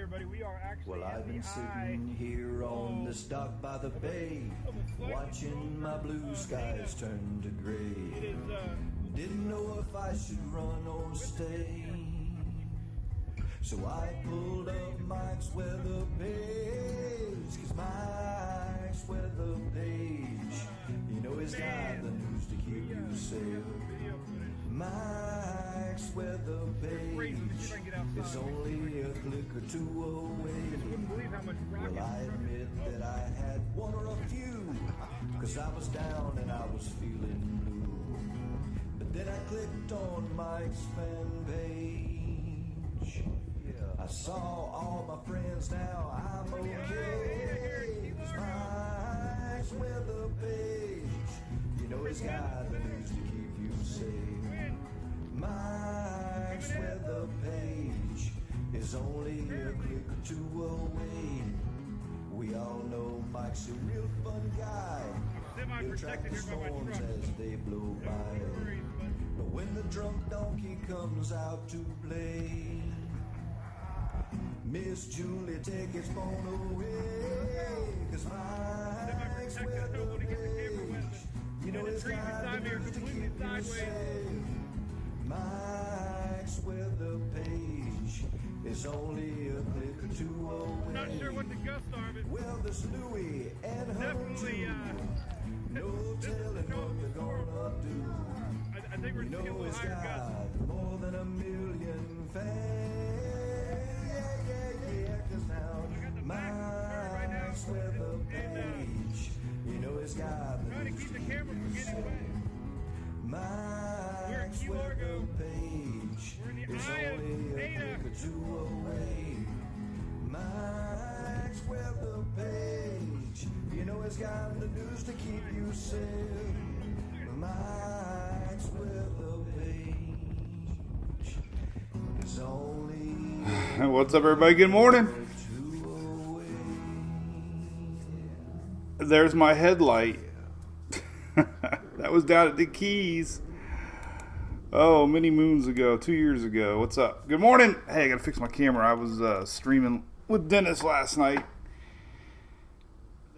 everybody. We are actually Well, I've been sitting here on this dock by the bay, watching my blue skies turn to gray. Didn't know if I should run or stay, so I pulled up Mike's weather page, 'cause Mike's weather page, you know he's got the news to keep you safe. Mike's weather page is only a click or two away. Well, I admit that I had one or a few, 'cause I was down and I was feeling blue. But then I clicked on Mike's fan page. I saw all my friends now, I'm okay. 'Cause Mike's weather page, you know he's got the news to keep you safe. Mike's weather page is only a click or two away. We all know Mike's a real fun guy. He'll track the storms as they blow by. But when the drunk donkey comes out to play, Miss Julie, take his phone away. 'Cause Mike's weather page, you know it's got the news to keep you safe. Mike's weather page is only a click or two away. Not sure what the gusts are, but well, there's Louie and her definitely, no telling what they're gonna do. I think we're You just getting a know little it's higher gusts. got more than a million fans. Yeah, 'cause now Mike's weather page, you know it's got the Trying to keep the camera from getting wet. Mike's Key weather Largo. page We're in the is eye of only a Ada. click or two away. Mike's weather page, you know it's got the news to keep you safe. Mike's weather page is only What's up, everybody? Good morning. two away. There's my headlight. That was down at the Keys. Oh, many moons ago, 2 years ago. What's up? Good morning. Hey, I gotta fix my camera. I was streaming with Dennis last night.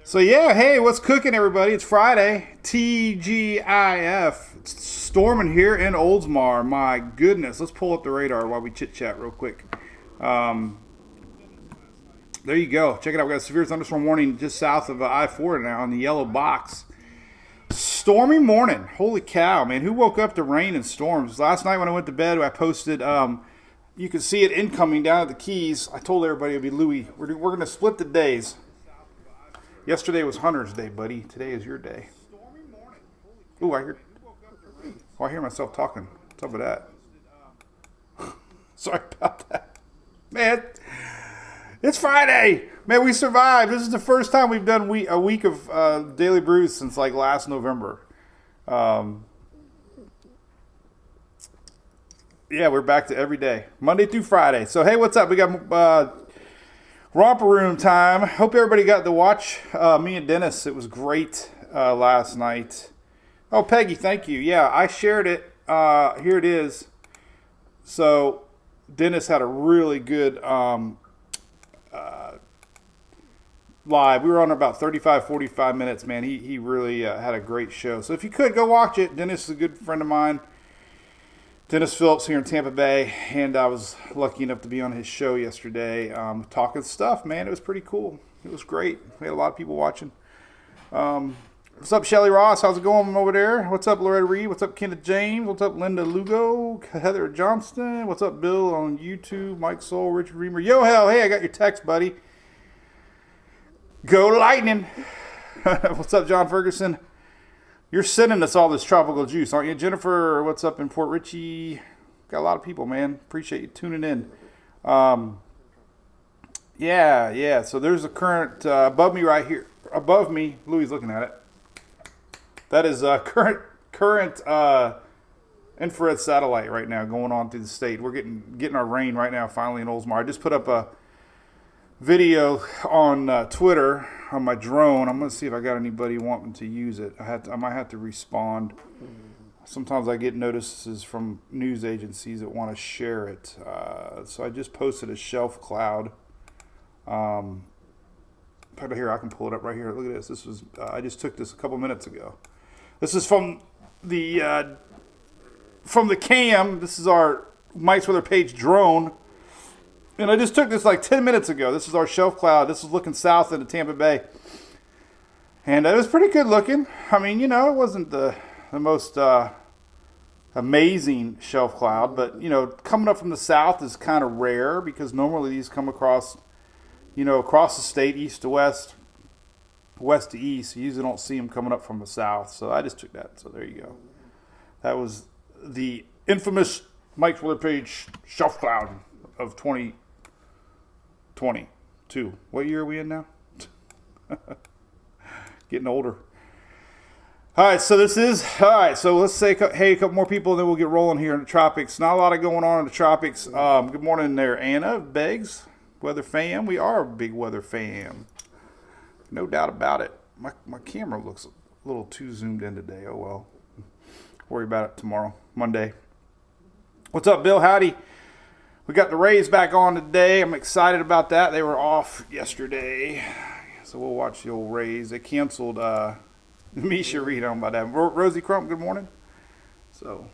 So yeah, hey, what's cooking, everybody? It's Friday. TGIF. It's storming here in Oldsmar. My goodness. Let's pull up the radar while we chit chat real quick. There you go. Check it out. We got a severe thunderstorm warning just south of I-4 now in the yellow box. Stormy morning. Holy cow, man. Who woke up to rain and storms? Last night when I went to bed, I posted, you can see it incoming down at the Keys. I told everybody it'd be Louie. We're going to split the days. Yesterday was Hunter's Day, buddy. Today is your day. Ooh, I hear myself talking. What's up with that? Sorry about that. Man, it's Friday. Man, we survived. This is the first time we've done a week of Daily Brews since like last November. Yeah, we're back to every day. Monday through Friday. So, hey, what's up? We got romper room time. Hope everybody got to watch me and Dennis. It was great last night. Oh, Peggy, thank you. Yeah, I shared it. Here it is. So, Dennis had a really good live. We were on about 35, 45 minutes, man. He really had a great show. So if you could, go watch it. Dennis is a good friend of mine. Dennis Phillips here in Tampa Bay. And I was lucky enough to be on his show yesterday talking stuff, man. It was pretty cool. It was great. We had a lot of people watching. What's up, Shelly Ross? How's it going over there? What's up, Loretta Reed? What's up, Kenneth James? What's up, Linda Lugo? Heather Johnston? What's up, Bill on YouTube? Mike Soul, Richard Reamer. Yo, hell, hey, I got your text, buddy. Go Lightning. What's up, John Ferguson? You're sending us all this tropical juice, aren't you? Jennifer, what's up in Port Richey? Got a lot of people, man. Appreciate you tuning in. Yeah. So there's a current above me right here. Above me, Louis looking at it. That is current infrared satellite right now going on through the state. We're getting our rain right now finally in Oldsmar. I just put up a video on Twitter on my drone. I'm going to see if I got anybody wanting to use it. I might have to respond. Sometimes I get notices from news agencies that want to share it. So I just posted a shelf cloud Right here, I can pull it up right here. Look at this. This was I just took this a couple minutes ago. This is from the cam. This is our Mike's Weather Page drone, and I just took this like 10 minutes ago. This is our shelf cloud. This is looking south into Tampa Bay, and it was pretty good looking. I mean, you know, it wasn't the most amazing shelf cloud, but you know, coming up from the south is kind of rare because normally these come across, you know, across the state, east to west, west to east. You usually don't see them coming up from the south, so I just took that. So there you go. That was the infamous Mike's Weather Page shelf cloud of 2022. What year are we in now? Getting older. All right, so let's say hey, a couple more people, and then we'll get rolling here in the tropics. Not a lot of going on in the tropics. Good morning there, Anna Beggs, weather fam. We are a big weather fam, no doubt about it. My camera looks a little too zoomed in today. Oh well, worry about it tomorrow, Monday. What's up, Bill? Howdy. We got the Rays back on today. I'm excited about that. They were off yesterday, so we'll watch the old Rays. They canceled. Misha read on about that. Rosie Crump, good morning. So,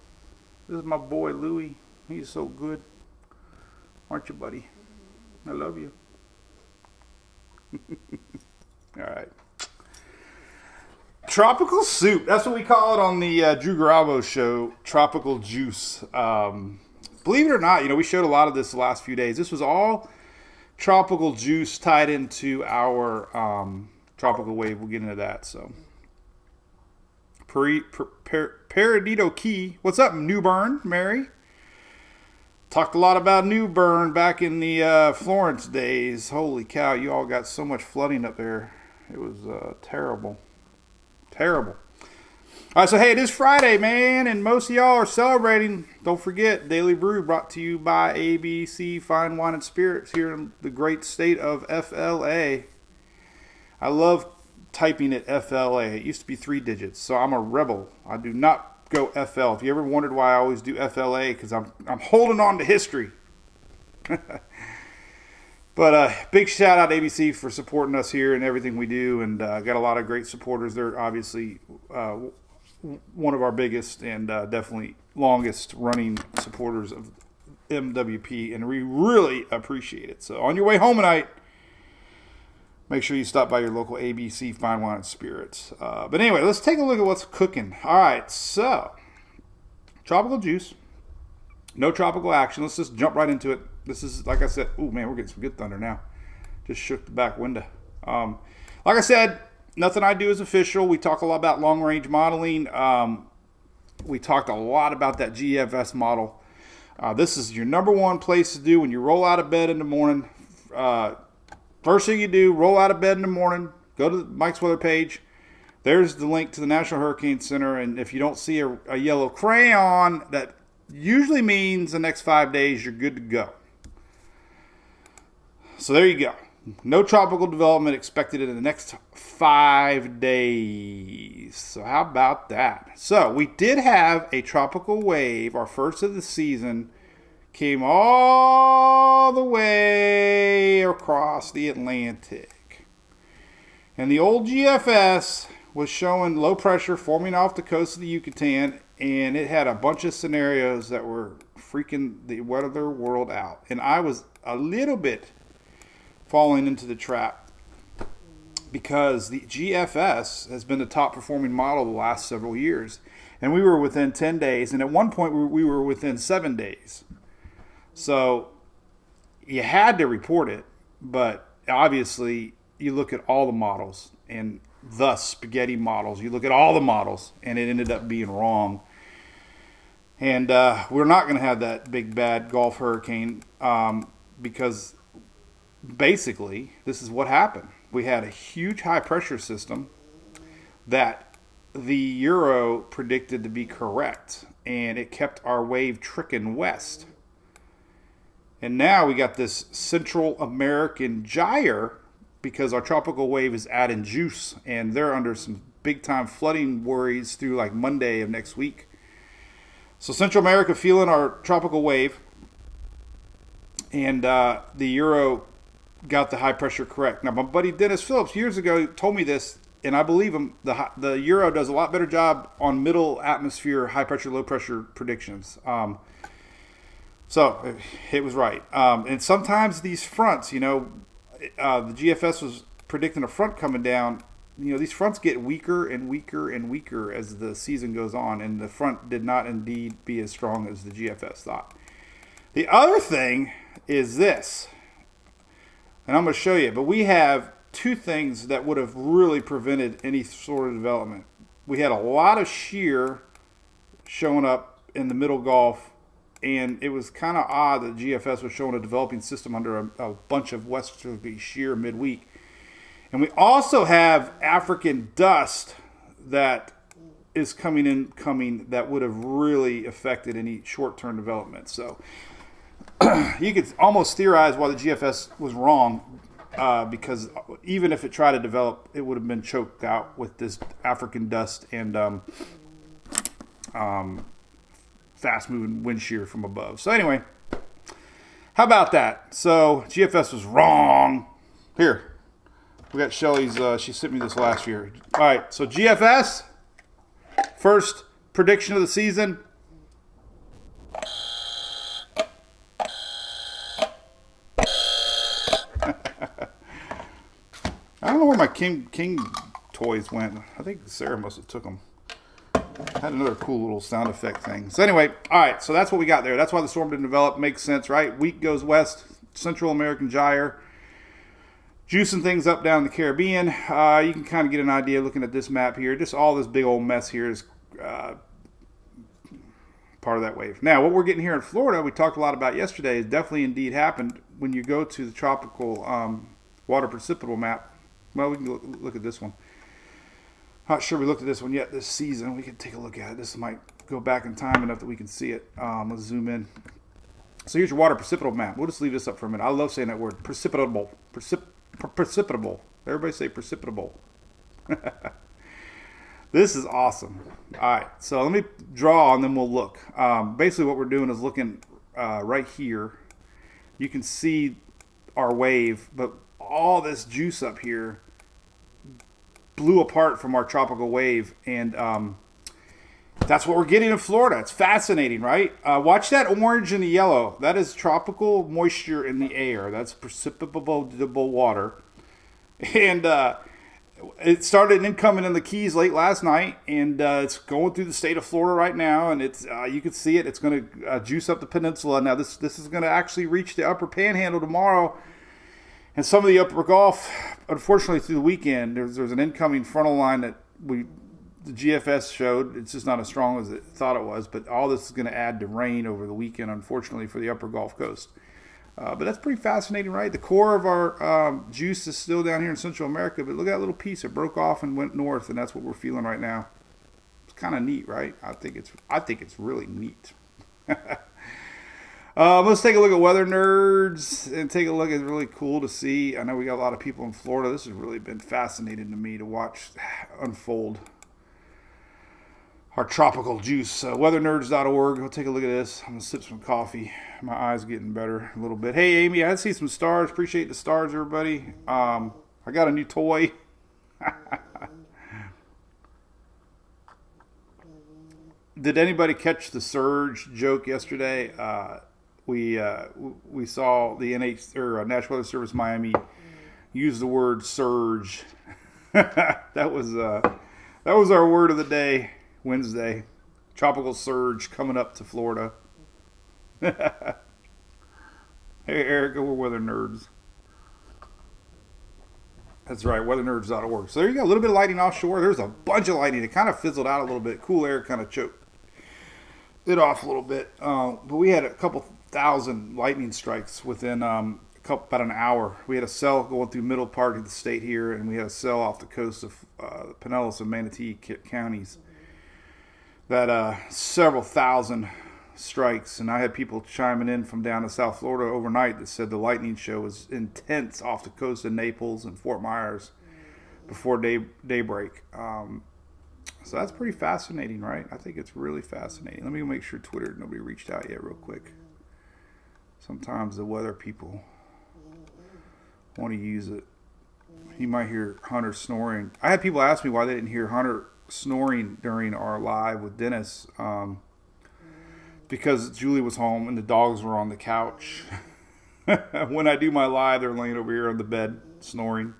this is my boy Louie. He's so good. Aren't you, buddy? I love you. All right. Tropical soup. That's what we call it on the Drew Garabo show. Tropical juice. Believe it or not, you know, we showed a lot of this the last few days. This was all tropical juice tied into our tropical wave. We'll get into that, so. Paradito Key. What's up, New Bern, Mary? Talked a lot about New Bern back in the Florence days. Holy cow, you all got so much flooding up there. It was terrible. Terrible. All right, so hey, it is Friday, man, and most of y'all are celebrating. Don't forget, Daily Brew brought to you by ABC Fine Wine and Spirits here in the great state of FLA. I love typing it FLA. It used to be 3 digits, so I'm a rebel. I do not go FL. If you ever wondered why I always do FLA, because I'm holding on to history. But big shout out to ABC for supporting us here and everything we do, and got a lot of great supporters. They're obviously one of our biggest and definitely longest running supporters of MWP, and we really appreciate it. So on your way home tonight, make sure you stop by your local ABC Fine Wine and Spirits. But anyway, let's take a look at what's cooking. All right, so tropical juice, no tropical action. Let's just jump right into it. This is, like I said, oh man, we're getting some good thunder now. Just shook the back window. Like I said, nothing I do is official. We talk a lot about long-range modeling. We talked a lot about that GFS model. This is your number one place to do when you roll out of bed in the morning. First thing you do, roll out of bed in the morning, go to Mike's Weather Page. There's the link to the National Hurricane Center, and if you don't see a yellow crayon, that usually means the next 5 days you're good to go. So there you go. No tropical development expected in the next 5 days. So how about that? So we did have a tropical wave, our first of the season, came all the way across the Atlantic. And the old GFS was showing low pressure forming off the coast of the Yucatan, and it had a bunch of scenarios that were freaking the weather world out. And I was a little bit falling into the trap because the GFS has been the top performing model the last several years. And we were within 10 days, and at one point we were within 7 days. So you had to report it, but obviously you look at all the models and the spaghetti models. You look at all the models, and it ended up being wrong. And we're not going to have that big bad Gulf hurricane because basically this is what happened. We had a huge high pressure system that the Euro predicted to be correct, and it kept our wave tricking west. And now we got this Central American gyre because our tropical wave is adding juice, and they're under some big time flooding worries through like Monday of next week. So Central America feeling our tropical wave, and the Euro got the high pressure correct. Now, my buddy Dennis Phillips years ago told me this, and I believe him. The Euro does a lot better job on middle atmosphere, high pressure, low pressure predictions. So it was right. And sometimes these fronts, the GFS was predicting a front coming down. These fronts get weaker and weaker and weaker as the season goes on, and the front did not indeed be as strong as the GFS thought. The other thing is this, and I'm going to show you, but we have two things that would have really prevented any sort of development. We had a lot of shear showing up in the middle Gulf, and it was kind of odd that GFS was showing a developing system under a bunch of westerly shear midweek. And we also have African dust that is coming that would have really affected any short-term development. So you could almost theorize why the GFS was wrong, because even if it tried to develop, it would have been choked out with this African dust and fast-moving wind shear from above. So anyway, how about that? So GFS was wrong. Here. We got Shelly's, she sent me this last year. All right, so GFS, first prediction of the season. I don't know where my King toys went. I think Sarah must have took them. I had another cool little sound effect thing. So anyway, all right, so that's what we got there. That's why the storm didn't develop. Makes sense, right? Week goes west, Central American gyre. Juicing things up down in the Caribbean. You can kind of get an idea looking at this map here. Just all this big old mess here is part of that wave. Now, what we're getting here in Florida, we talked a lot about yesterday, is definitely indeed happened when you go to the tropical water precipitable map. Well, we can look at this one. Not sure we looked at this one yet this season. We can take a look at it. This might go back in time enough that we can see it. Let's zoom in. So here's your water precipitable map. We'll just leave this up for a minute. I love saying that word, precipitable. Precipitable. Everybody say precipitable. This is awesome. All right, so let me draw and then we'll look. Basically what we're doing is looking right here. You can see our wave, but all this juice up here blew apart from our tropical wave, and that's what we're getting in Florida. It's fascinating, right? Watch that orange and the yellow. That is tropical moisture in the air. That's precipitable water. And it started incoming in the Keys late last night, and it's going through the state of Florida right now, and it's you can see it. It's going to juice up the peninsula. Now, this is going to actually reach the upper panhandle tomorrow, and some of the upper Gulf. Unfortunately, through the weekend, there's an incoming frontal line that the GFS showed. It's just not as strong as it thought it was, but all this is going to add to rain over the weekend, unfortunately, for the upper Gulf Coast. But that's pretty fascinating, right? The core of our juice is still down here in Central America, but look at that little piece. It broke off and went north, and that's what we're feeling right now. It's kind of neat, right? I think it's really neat. Let's take a look at Weather Nerds and take a look. It's really cool to see. I know we got a lot of people in Florida. This has really been fascinating to me to watch unfold. Our tropical juice, weathernerds.org. We'll take a look at this. I'm going to sip some coffee. My eyes getting better a little bit. Hey, Amy, I see some stars. Appreciate the stars, everybody. I got a new toy. Did anybody catch the surge joke yesterday? We saw the National Weather Service Miami use the word surge. That was our word of the day. Wednesday, tropical surge coming up to Florida. Hey, Erica, we're weather nerds. That's right, weathernerds.org. So there you go, a little bit of lightning offshore. There's a bunch of lightning. It kind of fizzled out a little bit. Cool air kind of choked it off a little bit. But we had a couple thousand lightning strikes within about an hour. We had a cell going through middle part of the state here, and we had a cell off the coast of Pinellas and Manatee counties. That several thousand strikes, and I had people chiming in from down to South Florida overnight that said the lightning show was intense off the coast of Naples and Fort Myers before daybreak. So that's pretty fascinating, right? I think it's really fascinating. Let me make sure nobody reached out yet real quick. Sometimes the weather people want to use it. You might hear Hunter snoring. I had people ask me why they didn't hear Hunter snoring during our live with Dennis. Because Julie was home and the dogs were on the couch. When I do my live, they're laying over here on the bed snoring.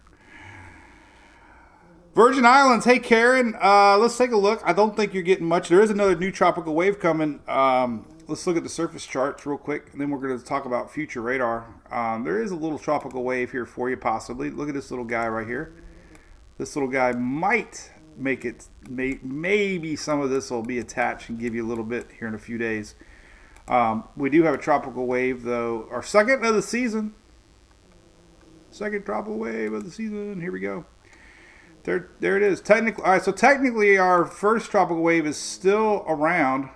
Virgin Islands, hey Karen, let's take a look. I don't think you're getting much. There is another new tropical wave coming. Let's look at the surface charts real quick, and then we're going to talk about future radar. There is a little tropical wave here for you, possibly. Look at this little guy right here. This little guy might make it, maybe some of this will be attached and give you a little bit here in a few days. We do have a tropical wave, though. Our second of the season. Second tropical wave of the season. Here we go. There it is. Technically, all right, so technically our first tropical wave is still around.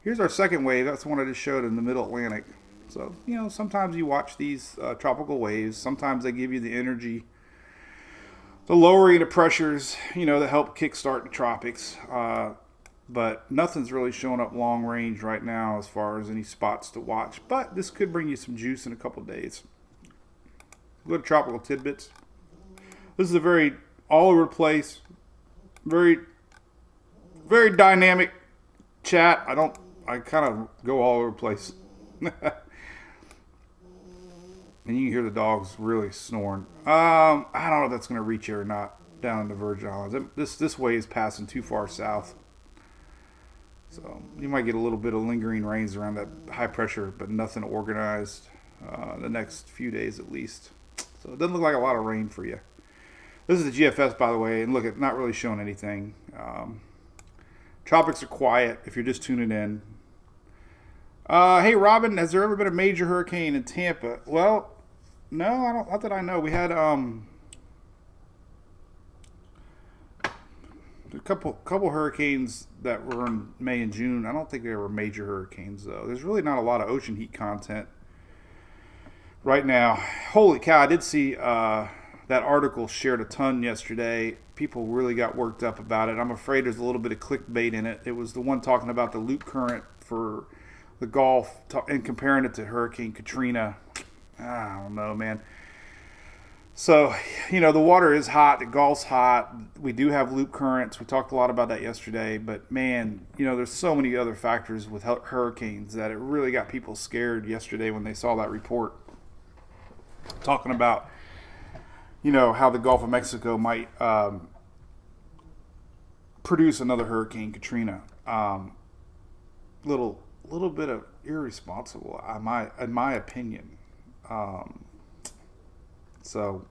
Here's our second wave. That's the one I just showed in the middle Atlantic. So, you know, sometimes you watch these tropical waves. Sometimes they give you the energy, the lowering of pressures, you know, that help kickstart the tropics. But nothing's really showing up long range right now as far as any spots to watch. But this could bring you some juice in a couple days. Go to Tropical Tidbits. This is a very all over the place, very, very dynamic chat. I kind of go all over the place. And you can hear the dogs really snoring. I don't know if that's going to reach you or not down in the Virgin Islands. This wave is passing too far south. So you might get a little bit of lingering rains around that high pressure, but nothing organized the next few days at least. So it doesn't look like a lot of rain for you. This is the GFS, by the way, and look, it's not really showing anything. Tropics are quiet if you're just tuning in. Hey, Robin, has there ever been a major hurricane in Tampa? Well, no, not that I know. We had a couple hurricanes that were in May and June. I don't think they were major hurricanes, though. There's really not a lot of ocean heat content right now. Holy cow, I did see that article shared a ton yesterday. People really got worked up about it. I'm afraid there's a little bit of clickbait in it. It was the one talking about the loop current for the Gulf and comparing it to Hurricane Katrina. I don't know, man. So, you know, the water is hot. The Gulf's hot. We do have loop currents. We talked a lot about that yesterday. But, man, you know, there's so many other factors with hurricanes that it really got people scared yesterday when they saw that report talking about, you know, how the Gulf of Mexico might produce another Hurricane Katrina. Little bit of irresponsible, in my opinion. So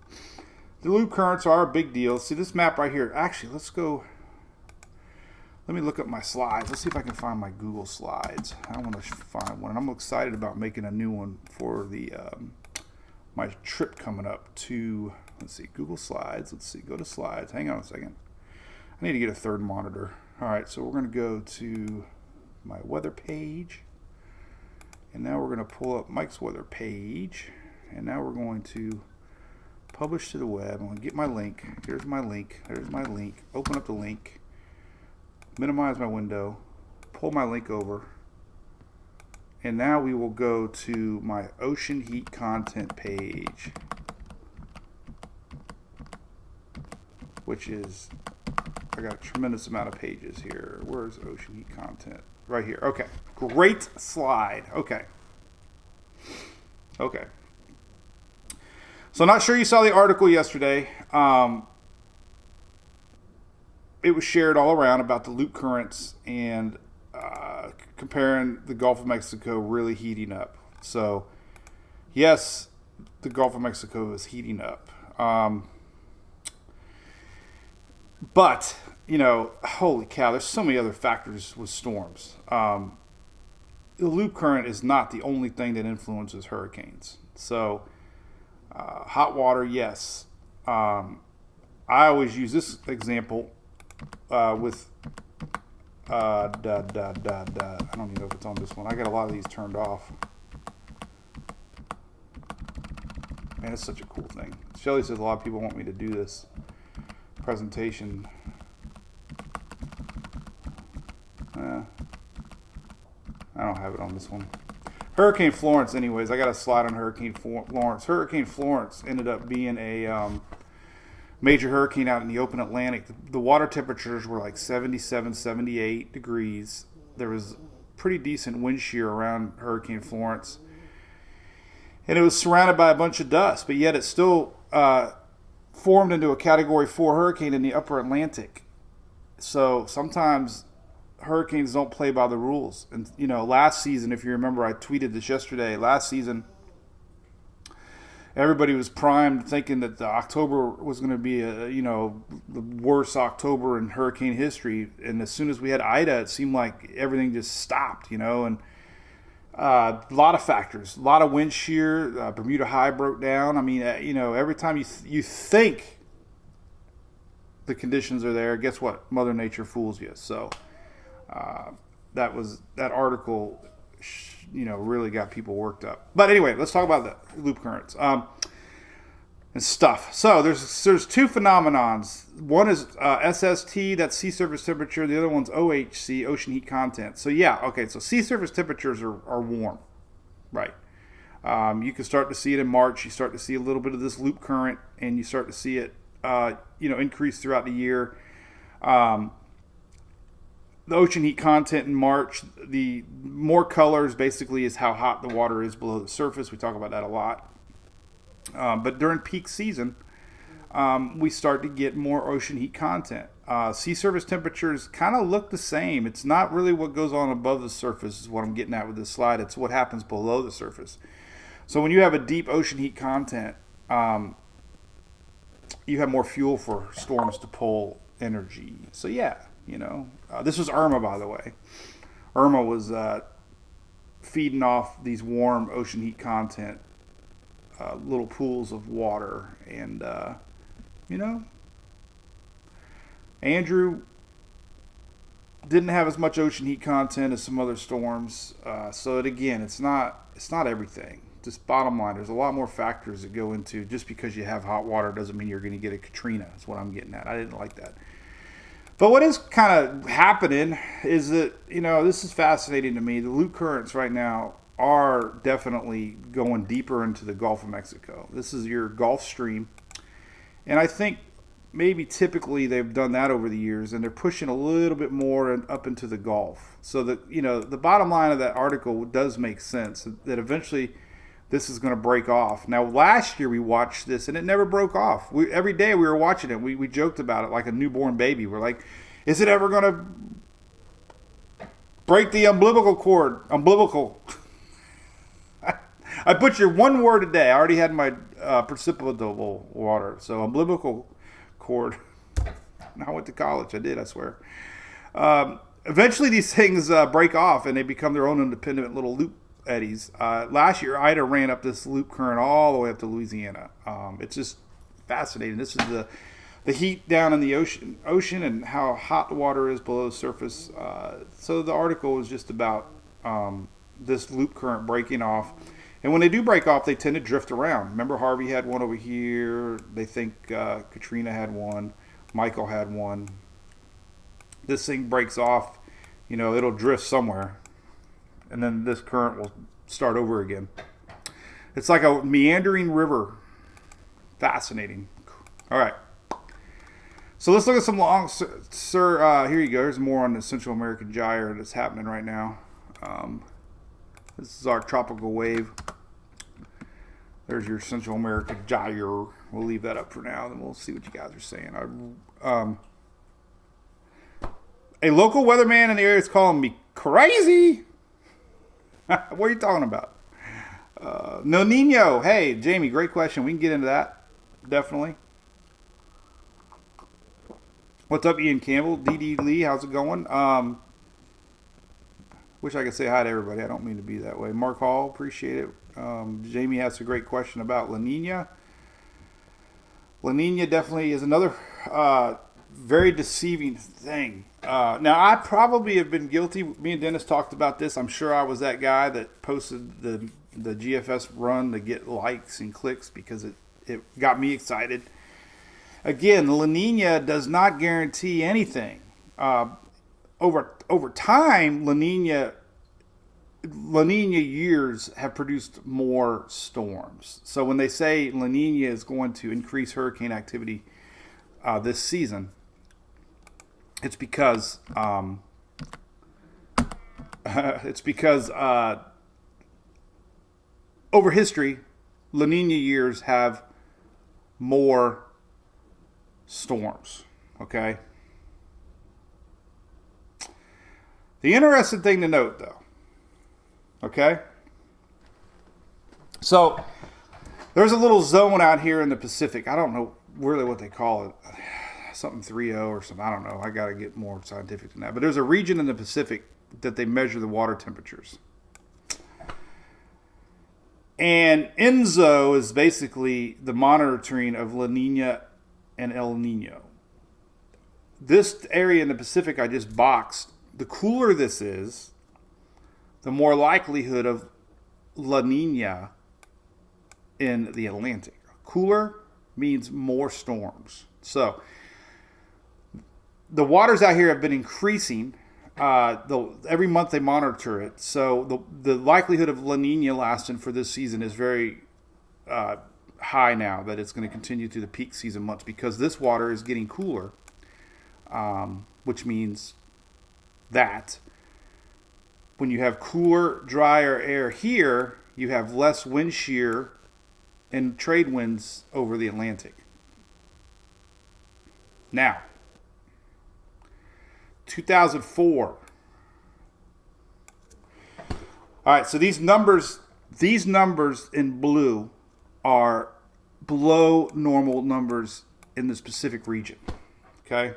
the loop currents are a big deal. See this map right here. Actually, let's go. Let me look up my slides. Let's see if I can find my Google slides. I want to find one. I'm excited about making a new one for the my trip coming up to. Let's see, Google Slides. Let's see, go to Slides. Hang on a second. I need to get a third monitor. All right, so we're going to go to my weather page. And now we're going to pull up Mike's weather page. And now we're going to publish to the web. I'm going to get my link. Here's my link. There's my link. Open up the link. Minimize my window. Pull my link over. And now we will go to my ocean heat content page, which is, I got a tremendous amount of pages here. Where's ocean heat content? Right here. Okay. Great slide. Okay. Okay. So I'm not sure you saw the article yesterday. It was shared all around about the loop currents and comparing the Gulf of Mexico really heating up. So, yes, the Gulf of Mexico is heating up. But, you know, holy cow, there's so many other factors with storms. The loop current is not the only thing that influences hurricanes. So, hot water, yes. I always use this example with, I don't even know if it's on this one. I got a lot of these turned off. Man, it's such a cool thing. Shelly says a lot of people want me to do this presentation. I don't have it on this one. Hurricane Florence, anyways, I got to slide on Hurricane Florence. Hurricane Florence ended up being a major hurricane out in the open Atlantic. The water temperatures were like 77, 78 degrees. There was pretty decent wind shear around Hurricane Florence. And it was surrounded by a bunch of dust, but yet it still formed into a Category 4 hurricane in the upper Atlantic. So sometimes hurricanes don't play by the rules. And, last season, if you remember, I tweeted this yesterday. Last season, everybody was primed thinking that the October was going to be, the worst October in hurricane history. And as soon as we had Ida, it seemed like everything just stopped, and a lot of factors, a lot of wind shear, Bermuda High broke down. I mean, every time you think the conditions are there, guess what? Mother Nature fools you. So that article, really got people worked up. But anyway, let's talk about the loop currents and stuff. So there's two phenomenons. One is SST, that's sea surface temperature. The other one's OHC, ocean heat content. So so sea surface temperatures are warm, right? You can start to see it in March. You start to see a little bit of this loop current, and you start to see it, increase throughout the year. The ocean heat content in March, the more colors basically is how hot the water is below the surface. We talk about that a lot. But during peak season, we start to get more ocean heat content. Sea surface temperatures kind of look the same. It's not really what goes on above the surface is what I'm getting at with this slide. It's what happens below the surface. So when you have a deep ocean heat content, you have more fuel for storms to pull energy. So this was Irma, by the way. Irma was feeding off these warm ocean heat content, little pools of water. And, Andrew didn't have as much ocean heat content as some other storms. So it's not everything. Just bottom line, there's a lot more factors that go into just because you have hot water doesn't mean you're going to get a Katrina. That's what I'm getting at. I didn't like that. But what is kind of happening is that, this is fascinating to me. The loop currents right now are definitely going deeper into the Gulf of Mexico. This is your Gulf Stream. And I think maybe typically they've done that over the years, and they're pushing a little bit more up into the Gulf. So that, the bottom line of that article does make sense, that eventually this is going to break off. Now, last year we watched this, and it never broke off. Every day we were watching it. We joked about it like a newborn baby. We're like, is it ever going to break the umbilical cord? Umbilical. I butchered one word a day. I already had my precipitable water. So umbilical cord. I went to college. I did, I swear. Eventually these things break off, and they become their own independent little loop eddies. Last year, Ida ran up this loop current all the way up to Louisiana. It's just fascinating. This is the heat down in the ocean and how hot the water is below the surface. So the article was just about this loop current breaking off. And when they do break off, they tend to drift around. Remember, Harvey had one over here. They think Katrina had one. Michael had one. This thing breaks off. It'll drift somewhere. And then this current will start over again. It's like a meandering river. Fascinating. All right. So let's look at some long, here you go. Here's more on the Central American gyre that's happening right now. This is our tropical wave. There's your Central American gyre. We'll leave that up for now, then we'll see what you guys are saying. A local weatherman in the area is calling me crazy. What are you talking about? No Nino. Hey, Jamie, great question. We can get into that. Definitely. What's up, Ian Campbell? D.D. Lee, how's it going? Wish I could say hi to everybody. I don't mean to be that way. Mark Hall, appreciate it. Jamie asked a great question about La Nina. La Nina definitely is another very deceiving thing. Now, I probably have been guilty. Me and Dennis talked about this. I'm sure I was that guy that posted the GFS run to get likes and clicks because it got me excited. Again, La Nina does not guarantee anything. Over time, La Nina, La Nina years have produced more storms. So when they say La Nina is going to increase hurricane activity this season, it's because over history, La Nina years have more storms. Okay. The interesting thing to note, though, okay? So, there's a little zone out here in the Pacific. I don't know really what they call it. Something 3.0 or something. I don't know. I got to get more scientific than that. But there's a region in the Pacific that they measure the water temperatures. And ENSO is basically the monitoring of La Nina and El Nino. This area in the Pacific I just boxed. The cooler this is, the more likelihood of La Nina in the Atlantic. Cooler means more storms. So, the waters out here have been increasing. Every month they monitor it. So, the likelihood of La Nina lasting for this season is very high now, that it's going to continue through the peak season months, because this water is getting cooler, which means that when you have cooler, drier air here, you have less wind shear and trade winds over the Atlantic. Now, 2004. All right, so these numbers in blue are below normal numbers in the Pacific region. Okay,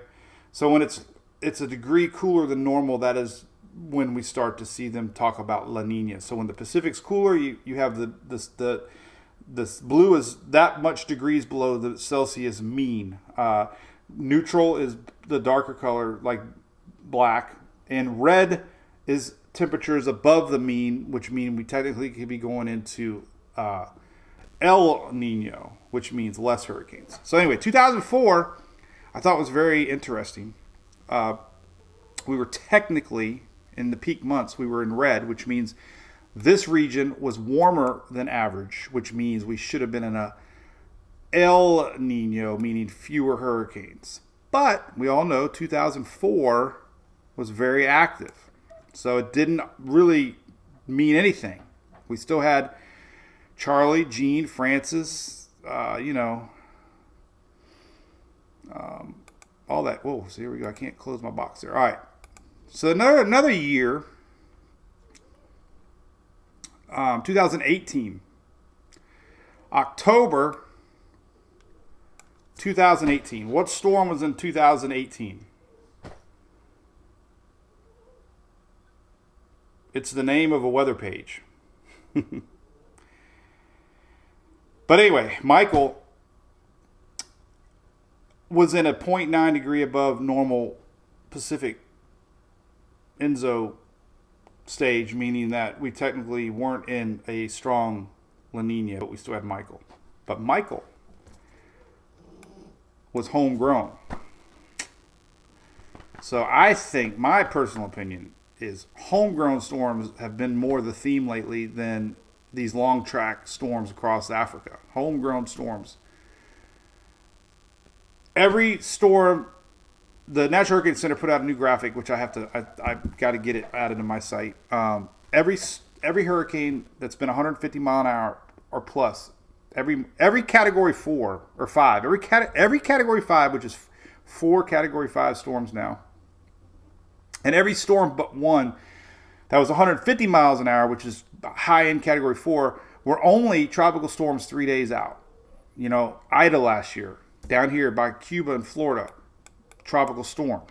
so when it's a degree cooler than normal, that is when we start to see them talk about La Nina. So when the Pacific's cooler, you have this blue is that much degrees below the Celsius mean. Neutral is the darker color, like black, and red is temperatures above the mean, which mean we technically could be going into El Nino, which means less hurricanes. So anyway, 2004, I thought was very interesting. We were technically, in the peak months, we were in red, which means this region was warmer than average, which means we should have been in a El Nino, meaning fewer hurricanes. But we all know 2004 was very active. So it didn't really mean anything. We still had Charlie, Gene, Francis, all that. Whoa, so here we go. I can't close my box there. All right. So another year, 2018. October 2018. What storm was in 2018? It's the name of a weather page. But anyway, Michael was in a 0.9 degree above normal Pacific ENSO stage, meaning that we technically weren't in a strong La Nina, but we still had Michael. But Michael was homegrown. So I think, my personal opinion is, homegrown storms have been more the theme lately than these long track storms across Africa. Homegrown storms. Every storm, the National Hurricane Center put out a new graphic, which I've got to get it added to my site. Every hurricane that's been 150 mile an hour or plus, every category 4 or 5, every category 5, which is 4 category 5 storms now, and every storm but one that was 150 miles an hour, which is high in category 4, were only tropical storms 3 days out. You know, Ida last year, down here by Cuba and Florida, tropical storm.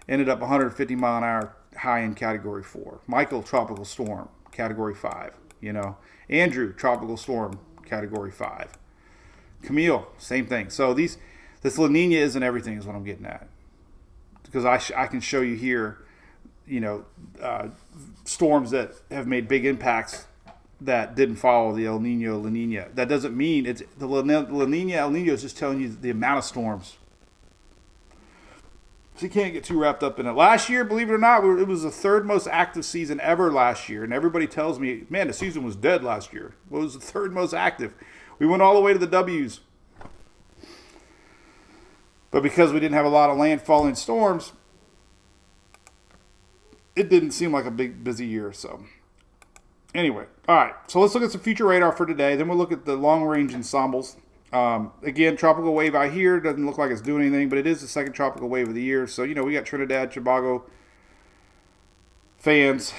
Ended up 150 mile an hour, high in category 4. Michael, tropical storm, category 5. You know, Andrew, tropical storm, category 5. Camille, same thing. So this La Nina isn't everything, is what I'm getting at. Because I can show you here, storms that have made big impacts that didn't follow the El Nino, La Nina. That doesn't mean it's the La Nina, El Nino is just telling you the amount of storms. So you can't get too wrapped up in it. Last year, believe it or not, it was the third most active season ever last year. And everybody tells me, man, the season was dead last year. Well, it was the third most active. We went all the way to the W's. But because we didn't have a lot of landfall and storms, it didn't seem like a big, busy year. So anyway, all right. So let's look at some future radar for today. Then we'll look at the long-range ensembles. Again, tropical wave out here doesn't look like it's doing anything, but it is the second tropical wave of the year. So, you know, we got Trinidad, Tobago fans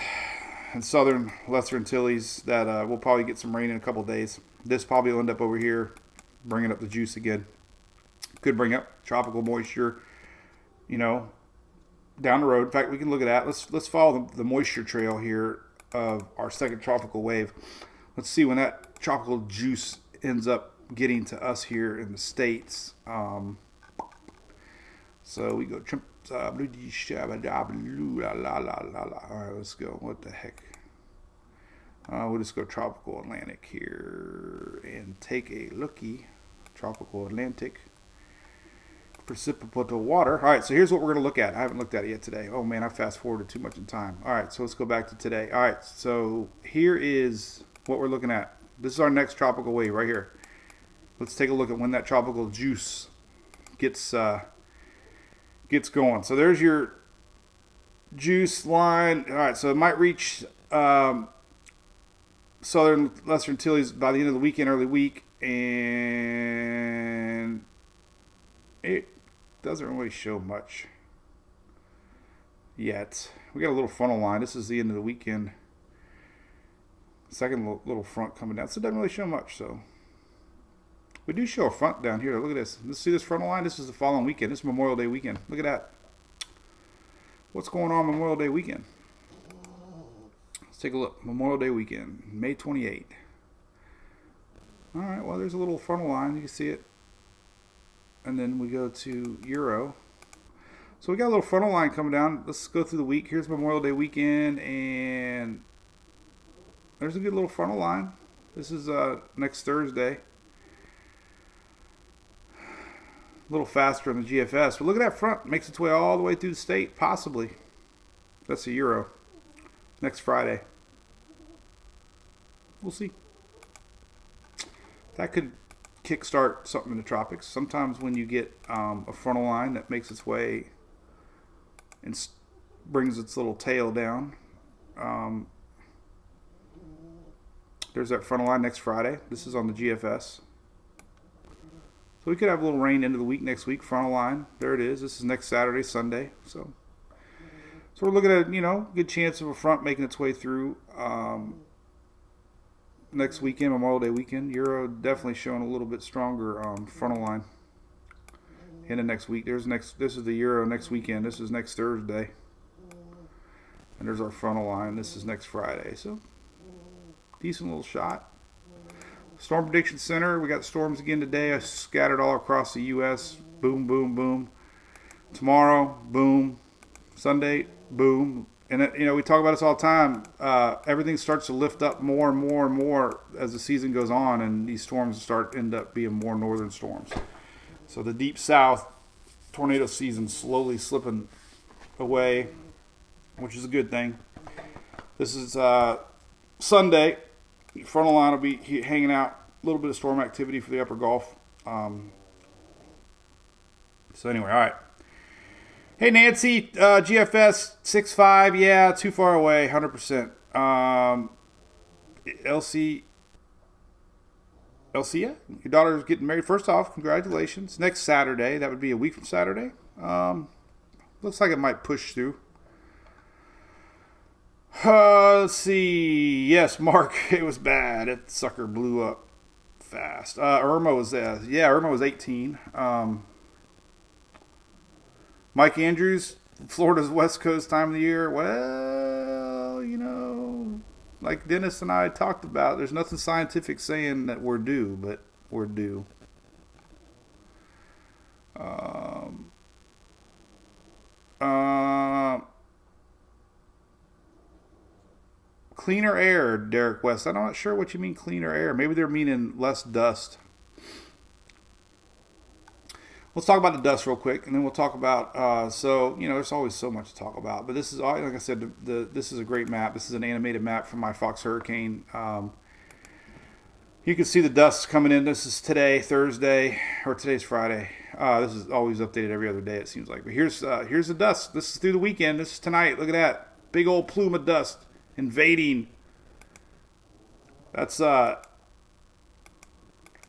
and southern Lesser Antilles that will probably get some rain in a couple of days. This probably will end up over here bringing up the juice again. Could bring up tropical moisture, you know, down the road. In fact, we can look at that. Let's follow the moisture trail here of our second tropical wave. Let's see when that tropical juice ends up getting to us here in the States. So we go all right, let's go. What the heck? We'll just go tropical Atlantic here and take a looky. Tropical Atlantic. Precipitable water. All right, so here's what we're going to look at. I haven't looked at it yet today. Oh man, I fast forwarded too much in time. All right, so let's go back to today. All right, so here is what we're looking at. This is our next tropical wave right here. Let's take a look at when that tropical juice gets going. So there's your juice line. All right, so it might reach southern Lesser Antilles by the end of the weekend, early week, and it doesn't really show much yet. We got a little frontal line. This is the end of the weekend. Second little front coming down. So it doesn't really show much. So we do show a front down here. Look at this. Let's see this frontal line. This is the following weekend. This is Memorial Day weekend. Look at that. What's going on Memorial Day weekend? Let's take a look. Memorial Day weekend, May 28th. All right. Well, there's a little frontal line. You can see it. And then we go to Euro. So we got a little frontal line coming down. Let's go through the week. Here's Memorial Day weekend, and there's a good little frontal line. This is next Thursday. A little faster in the GFS. But look at that front. Makes its way all the way through the state, possibly. That's a Euro. Next Friday. We'll see. That could kickstart something in the tropics. Sometimes when you get a frontal line that makes its way and brings its little tail down. There's that frontal line next Friday. This is on the GFS. So we could have a little rain into the week next week. Frontal line. There it is. This is next Saturday, Sunday. So we're looking at, you know, good chance of a front making its way through next weekend, Memorial Day weekend. Euro definitely showing a little bit stronger frontal line in the next week. This is the Euro next weekend. This is next Thursday. And there's our frontal line. This is next Friday. So decent little shot. Storm Prediction Center. We got storms again today. Scattered all across the U.S. Boom, boom, boom. Tomorrow, boom. Sunday, boom. And, you know, we talk about this all the time. Everything starts to lift up more and more and more as the season goes on, and these storms end up being more northern storms. So the deep south tornado season slowly slipping away, which is a good thing. This is Sunday. Frontal line will be hanging out. A little bit of storm activity for the upper Gulf. So anyway, all right. Hey, Nancy, GFS 6.5. Yeah, too far away, 100%. LC, your daughter's getting married. First off, congratulations. Next Saturday. That would be a week from Saturday. Looks like it might push through. Let's see. Yes, Mark, it was bad. That sucker blew up fast. Irma was 18. Mike Andrews, Florida's West Coast time of the year. Well, you know, like Dennis and I talked about, there's nothing scientific saying that we're due, but we're due. Cleaner air, Derek West. I'm not sure what you mean cleaner air. Maybe they're meaning less dust. let's talk about the dust real quick, and then we'll talk about. So there's always so much to talk about, but this is like I said, this is a great map. This is an animated map from my Fox Hurricane. You can see the dust coming in. This is today, Thursday, or today's Friday. This is always updated every other day, it seems like. But here's the dust. This is through the weekend. This is tonight. Look at that big old plume of dust invading. That's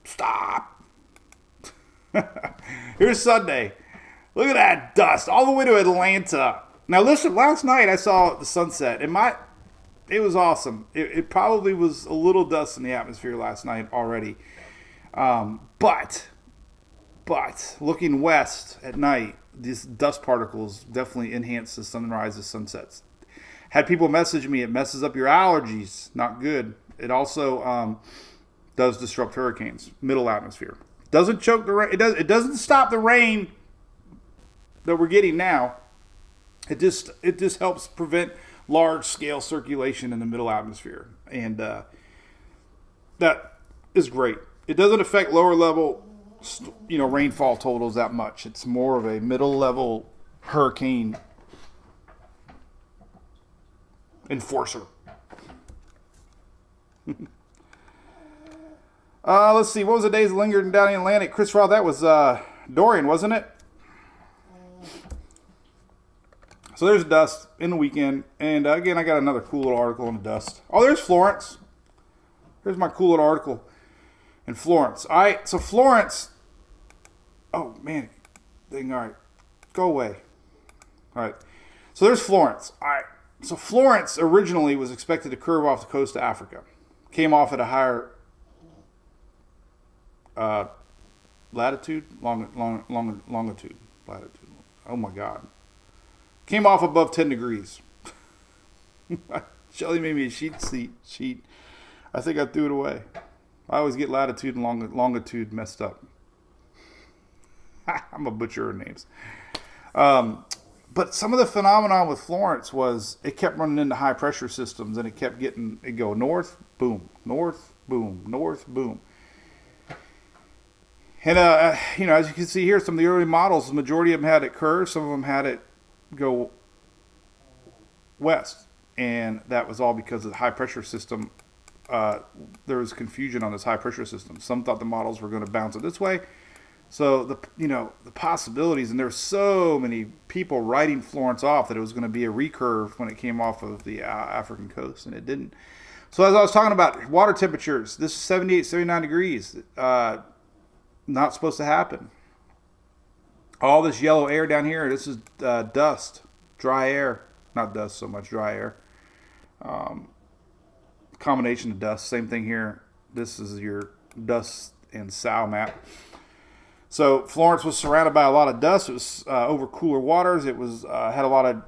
stop. Here's Sunday. Look at that dust all the way to Atlanta. Now listen, last night I saw the sunset, and it was awesome. It probably was a little dust in the atmosphere last night already. But looking west at night, these dust particles definitely enhance the sunrises, sunsets. Had people message me, it messes up your allergies. Not good. It also does disrupt hurricanes, middle atmosphere. Doesn't choke the rain. It doesn't stop the rain that we're getting now. It just helps prevent large scale circulation in the middle atmosphere, and that is great. It doesn't affect lower level, rainfall totals that much. It's more of a middle level hurricane enforcer. Let's see. What was the days that lingered down in the Atlantic? Chris Roth, that was Dorian, wasn't it? So there's dust in the weekend. And again, I got another cool little article on the dust. Oh, there's Florence. Here's my cool little article in Florence. All right. So Florence. Oh, man. All right. Go away. All right. So there's Florence. All right. So Florence originally was expected to curve off the coast of Africa. Came off at a higher latitude, longitude, latitude. Oh my God! Came off above 10 degrees. Shelly made me a sheet. I think I threw it away. I always get latitude and longitude messed up. I'm a butcher of names. But some of the phenomenon with Florence was it kept running into high pressure systems, and it go north, boom, north, boom, north, boom. And, as you can see here, some of the early models, the majority of them had it curve. Some of them had it go west. And that was all because of the high pressure system. There was confusion on this high pressure system. Some thought the models were going to bounce it this way. So, the possibilities, and there were so many people writing Florence off that it was going to be a recurve when it came off of the African coast, and it didn't. So, as I was talking about water temperatures, this is 78, 79 degrees. Not supposed to happen. All this yellow air down here, this is dust, dry air. Not dust so much, dry air. Combination of dust, same thing here. This is your dust and sow map. So Florence was surrounded by a lot of dust. It was over cooler waters. It was had a lot of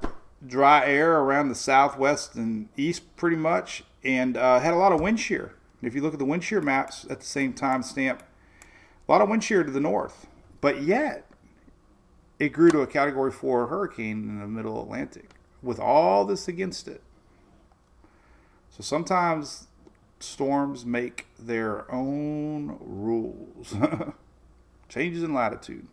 dry air around the southwest and east pretty much, and had a lot of wind shear. If you look at the wind shear maps at the same time stamp, a lot of wind shear to the north, but yet it grew to a Category 4 hurricane in the middle Atlantic with all this against it. So sometimes storms make their own rules. Changes in latitude.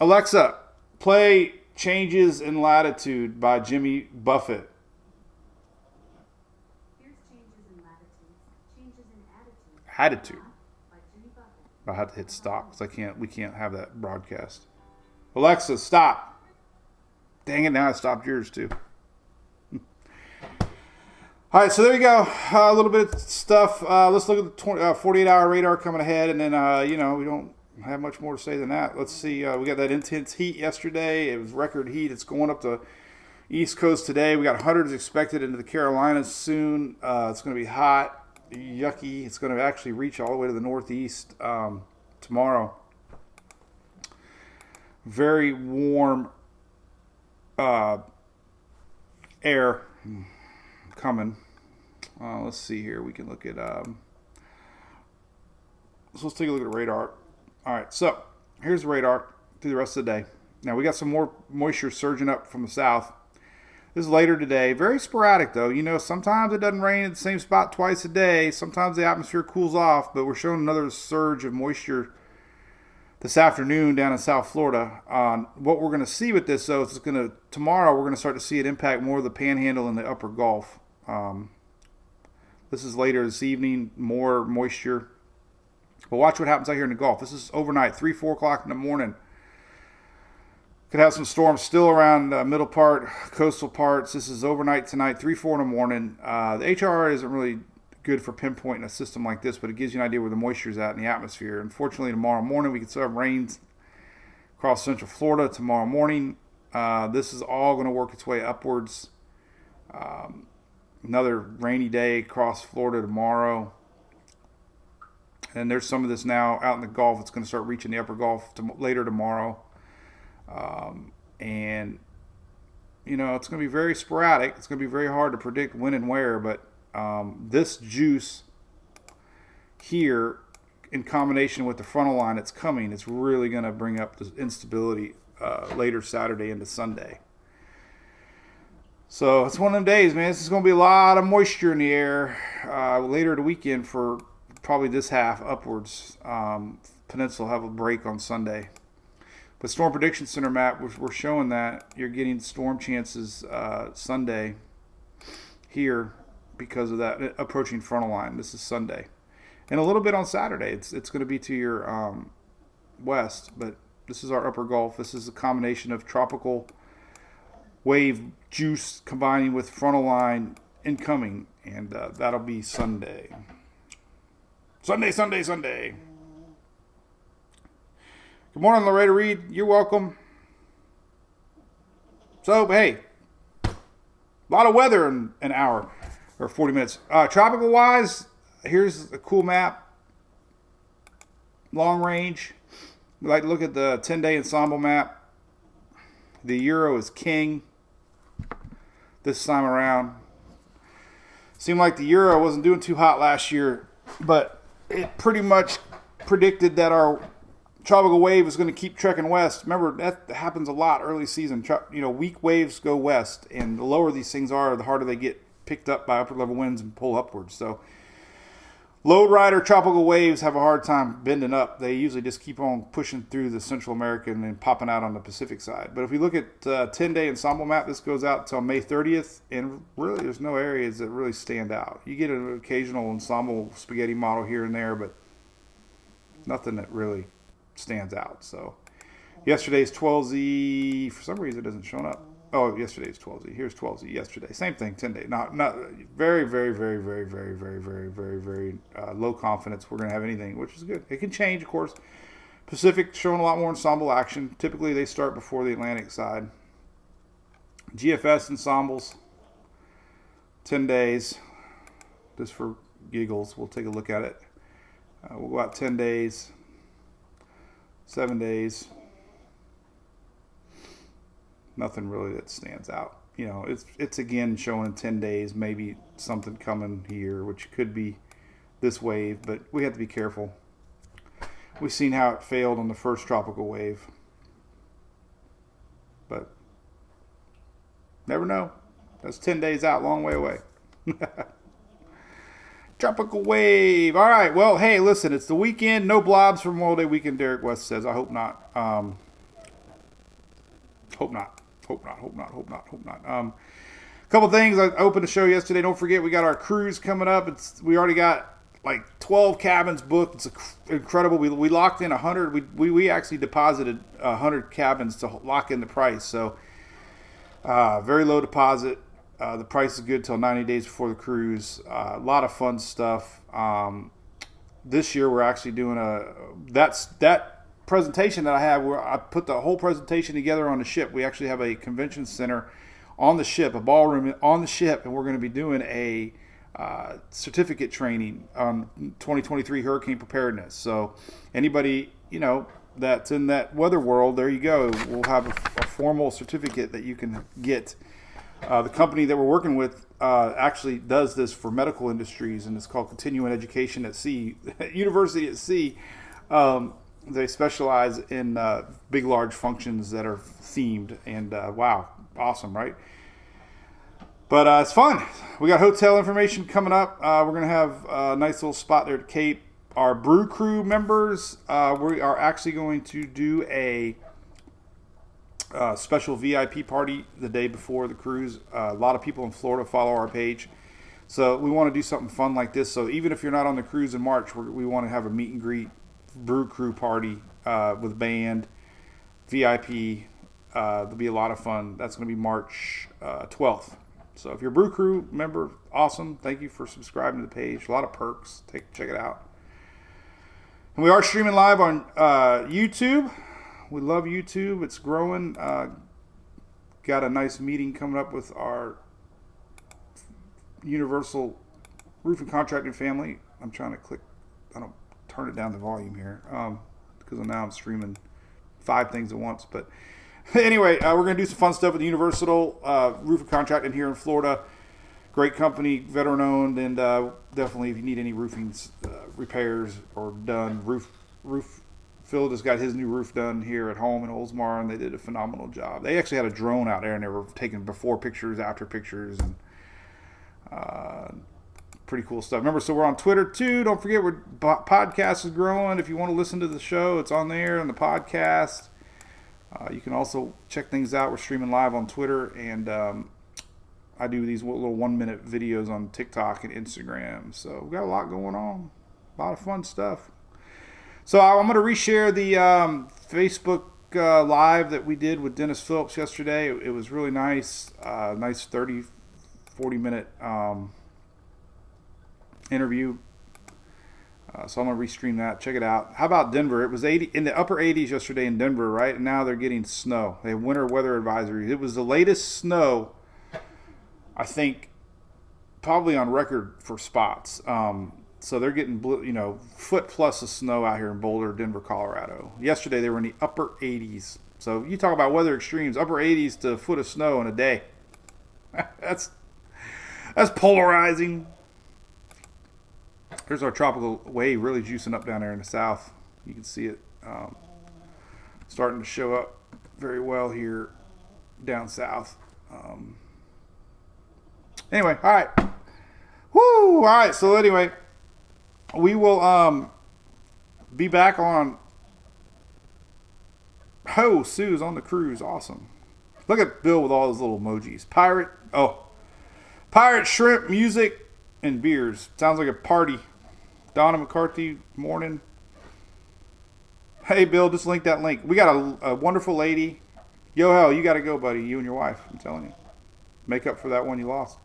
Alexa, play Changes in Latitude by Jimmy Buffett. Attitude. I have to hit stop because we can't have that broadcast. Alexa, stop. Dang it, now I stopped yours too. All right, so there you go. A little bit of stuff. Let's look at the 48-hour radar coming ahead, and then, we don't have much more to say than that. Let's see. We got that intense heat yesterday. It was record heat. It's going up the East Coast today. We got hundreds expected into the Carolinas soon. It's going to be hot. Yucky. It's going to actually reach all the way to the Northeast tomorrow. Very warm air coming. Let's see here. We can look at so let's take a look at the radar. All right, so here's the radar through the rest of the day. Now we got some more moisture surging up from the south. This is later today. Very sporadic, though. You know, sometimes it doesn't rain at the same spot twice a day. Sometimes the atmosphere cools off, but we're showing another surge of moisture this afternoon down in South Florida. What we're going to see with this, though, is tomorrow we're going to start to see it impact more of the Panhandle and the Upper Gulf. This is later this evening, more moisture. But watch what happens out here in the Gulf. This is overnight, 3, 4 o'clock in the morning. Could have some storms still around the middle part, coastal parts. This is overnight tonight, 3, 4 in the morning. The HRR isn't really good for pinpointing a system like this, but it gives you an idea where the moisture is at in the atmosphere. Unfortunately, tomorrow morning we could still have rains across central Florida tomorrow morning. This is all going to work its way upwards. Another rainy day across Florida tomorrow. And there's some of this now out in the Gulf. It's going to start reaching the upper Gulf later tomorrow. And, you know, it's going to be very sporadic. It's going to be very hard to predict when and where. But this juice here, in combination with the frontal line that's coming, it's really going to bring up the instability later Saturday into Sunday. So it's one of them days, man. This is going to be a lot of moisture in the air later the weekend for probably this half upwards. Peninsula will have a break on Sunday. But Storm Prediction Center map, we're showing that you're getting storm chances Sunday here because of that approaching frontal line. This is Sunday. And a little bit on Saturday. It's going to be to your west, but this is our upper Gulf. This is a combination of tropical wave juice combining with frontal line incoming, and that'll be Sunday. Sunday. Good morning, Loretta Reed. You're welcome. So, hey, a lot of weather in an hour or 40 minutes. Tropical-wise, here's a cool map. Long range. We like to look at the 10-day ensemble map. The Euro is king this time around. Seemed like the Euro wasn't doing too hot last year, but it pretty much predicted that our tropical wave is going to keep trekking west. Remember, that happens a lot early season. Weak waves go west, and the lower these things are, the harder they get picked up by upper level winds and pull upwards. So low rider tropical waves have a hard time bending up. They usually just keep on pushing through the Central American and popping out on the Pacific side. But if we look at 10-day ensemble map, this goes out until May 30th, and really there's no areas that really stand out. You get an occasional ensemble spaghetti model here and there, but nothing that really stands out. So yesterday's 12Z, for some reason it isn't showing up. Oh, yesterday's 12Z. Here's 12Z yesterday. Same thing, 10-day. Not very, very, very, very, very, very, very, very, very low confidence we're going to have anything, which is good. It can change, of course. Pacific showing a lot more ensemble action. Typically, they start before the Atlantic side. GFS ensembles, 10 days. Just for giggles, we'll take a look at it. We'll go out 10 days, 7 days. Nothing really that stands out. You know, it's again showing 10 days, maybe something coming here, which could be this wave, but we have to be careful. We've seen how it failed on the first tropical wave. But never know. That's 10 days out, long way away. Tropical wave. All right. Well, hey, listen, it's the weekend. No blobs for Memorial Day weekend, Derek West says. I hope not. Hope not. A couple things I opened the show yesterday. Don't forget, we got our cruise coming up. We already got like 12 cabins booked. It's incredible. We locked in 100. We actually deposited 100 cabins to lock in the price. So very low deposit. The price is good till 90 days before the cruise. A lot of fun stuff. This year we're actually doing that presentation that I have, where I put the whole presentation together on the ship. We actually have a convention center on the ship, a ballroom on the ship, and we're going to be doing a certificate training on 2023 hurricane preparedness. So anybody, that's in that weather world, there you go. We'll have a formal certificate that you can get. The company that we're working with actually does this for medical industries, and it's called Continuing Education at Sea, University at Sea. They specialize in big, large functions that are themed, and wow, awesome, right? But it's fun. We got hotel information coming up. We're going to have a nice little spot there at Cape. Our Brew Crew members, we are actually going to do a special VIP party the day before the cruise. A lot of people in Florida follow our page. So we want to do something fun like this. So even if you're not on the cruise in March, we want to have a meet and greet Brew Crew party with band, VIP. There'll be a lot of fun. That's going to be March 12th. So if you're a Brew Crew member, awesome. Thank you for subscribing to the page. A lot of perks. Check it out. And we are streaming live on YouTube. We love YouTube. It's growing. Got a nice meeting coming up with our Universal Roofing Contracting family. I'm trying to I don't turn it down the volume here because now I'm streaming 5 things at once. But anyway, we're going to do some fun stuff with Universal Roofing Contracting here in Florida. Great company, veteran owned, and definitely if you need any roofing repairs or done, Phil just got his new roof done here at home in Oldsmar, and they did a phenomenal job. They actually had a drone out there, and they were taking before pictures, after pictures, and pretty cool stuff. Remember, so we're on Twitter too. Don't forget, podcast is growing. If you want to listen to the show, it's on there on the podcast. You can also check things out. We're streaming live on Twitter, and I do these little 1-minute videos on TikTok and Instagram. So we've got a lot going on. A lot of fun stuff. So I'm going to reshare the Facebook live that we did with Dennis Phillips yesterday. It was really nice. Nice 30, 40-minute interview. So I'm going to restream that. Check it out. How about Denver? It was 80 in the upper 80s yesterday in Denver, right? And now they're getting snow. They have winter weather advisories. It was the latest snow, I think, probably on record for spots. So they're getting, foot plus of snow out here in Boulder, Denver, Colorado. Yesterday they were in the upper 80s. So you talk about weather extremes, upper 80s to a foot of snow in a day. That's polarizing. Here's our tropical wave really juicing up down there in the south. You can see it starting to show up very well here down south. Anyway, all right. Woo! All right, so anyway, we will be back on. Oh, Sue's on the cruise. Awesome. Look at Bill with all his little emojis. Pirate shrimp, music, and beers. Sounds like a party. Donna McCarthy, morning. Hey, Bill, just link that link. We got a wonderful lady. Yo, hell, you got to go, buddy. You and your wife. I'm telling you. Make up for that one you lost.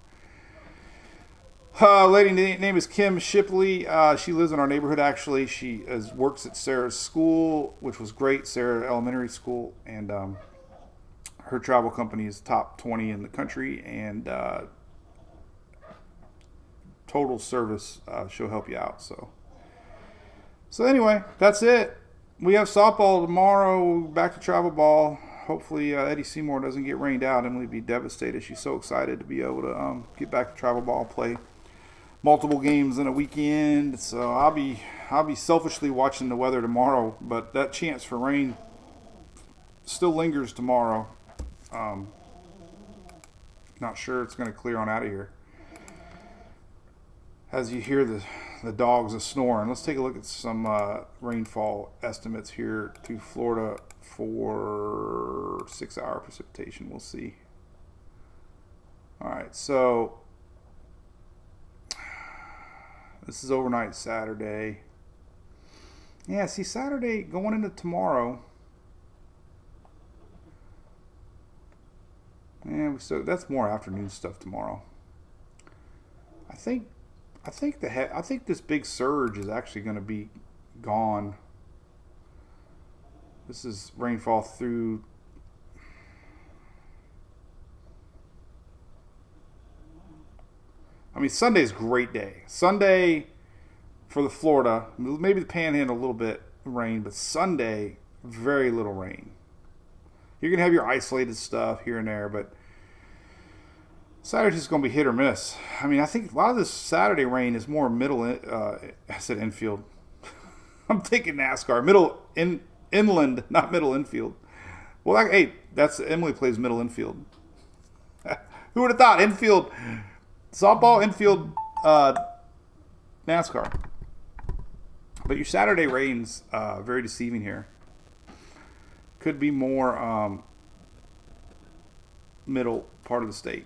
Lady name is Kim Shipley. She lives in our neighborhood, actually. She works at Sarah's school, which was great, Sarah Elementary School. And her travel company is top 20 in the country. And total service, she'll help you out. So anyway, that's it. We have softball tomorrow, back to travel ball. Hopefully Eddie Seymour doesn't get rained out. Emily would be devastated. She's so excited to be able to get back to travel ball, play multiple games in a weekend. So I'll be selfishly watching the weather tomorrow, but that chance for rain still lingers tomorrow. Not sure it's going to clear on out of here. As you hear the dogs are snoring, let's take a look at some rainfall estimates here to Florida for 6-hour precipitation. We'll see. All right, so this is overnight Saturday. Yeah, see, Saturday going into tomorrow. Yeah, so that's more afternoon stuff tomorrow. I think this big surge is actually going to be gone. This is rainfall through. I mean, Sunday's a great day. Sunday for the Florida, maybe the Panhandle a little bit rain, but Sunday very little rain. You're going to have your isolated stuff here and there, but Saturday's just going to be hit or miss. I mean, I think a lot of this Saturday rain is more middle, I said infield. I'm thinking NASCAR. Inland, not middle infield. Well, hey, that's Emily plays middle infield. Who would have thought? Infield, softball, infield, NASCAR. But your Saturday rain's very deceiving here. Could be more middle part of the state.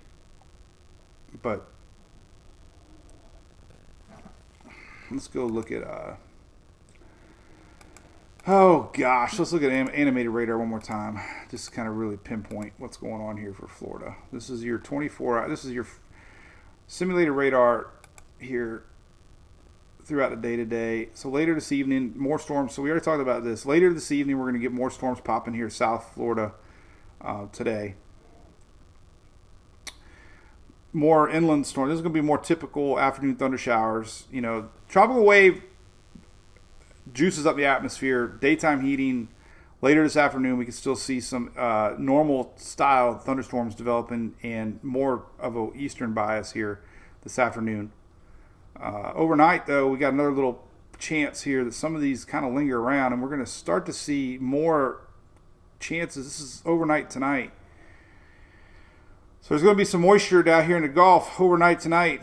But let's go look at oh gosh, let's look at animated radar one more time. Just to kind of really pinpoint what's going on here for Florida. This is your 24 hour, this is your simulated radar here throughout the day today. So later this evening, more storms. So we already talked about this. Later this evening, we're going to get more storms popping here, South Florida today. More inland storms. This is going to be more typical afternoon thunder showers. You know, tropical wave juices up the atmosphere. Daytime heating. Later this afternoon, we can still see some normal style thunderstorms developing and more of an eastern bias here this afternoon. Overnight, though, we got another little chance here that some of these kind of linger around, and we're going to start to see more chances. This is overnight tonight. So there's going to be some moisture down here in the Gulf overnight tonight.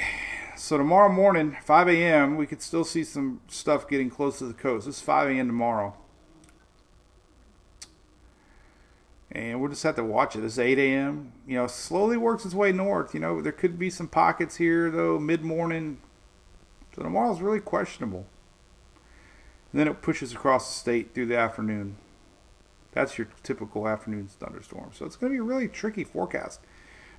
So tomorrow morning, 5 a.m., we could still see some stuff getting close to the coast. This is 5 a.m. tomorrow. And we'll just have to watch it. This is 8 a.m. You know, slowly works its way north. You know, there could be some pockets here, though, mid-morning. So tomorrow's really questionable. And then it pushes across the state through the afternoon. That's your typical afternoon thunderstorm. So it's going to be a really tricky forecast.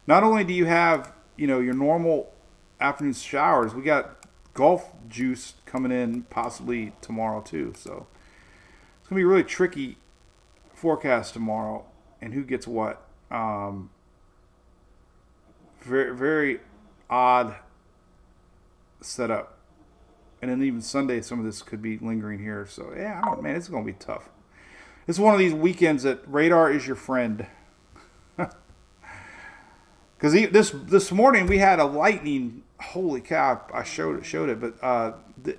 Not only do you have, you know, your normal afternoon showers, we got Gulf juice coming in possibly tomorrow too. So it's going to be a really tricky forecast tomorrow. And who gets what? Very, very odd setup. And then even Sunday, some of this could be lingering here. So, yeah, man, it's going to be tough. This is one of these weekends that radar is your friend. Because this morning we had a lightning. Holy cow! I showed it, but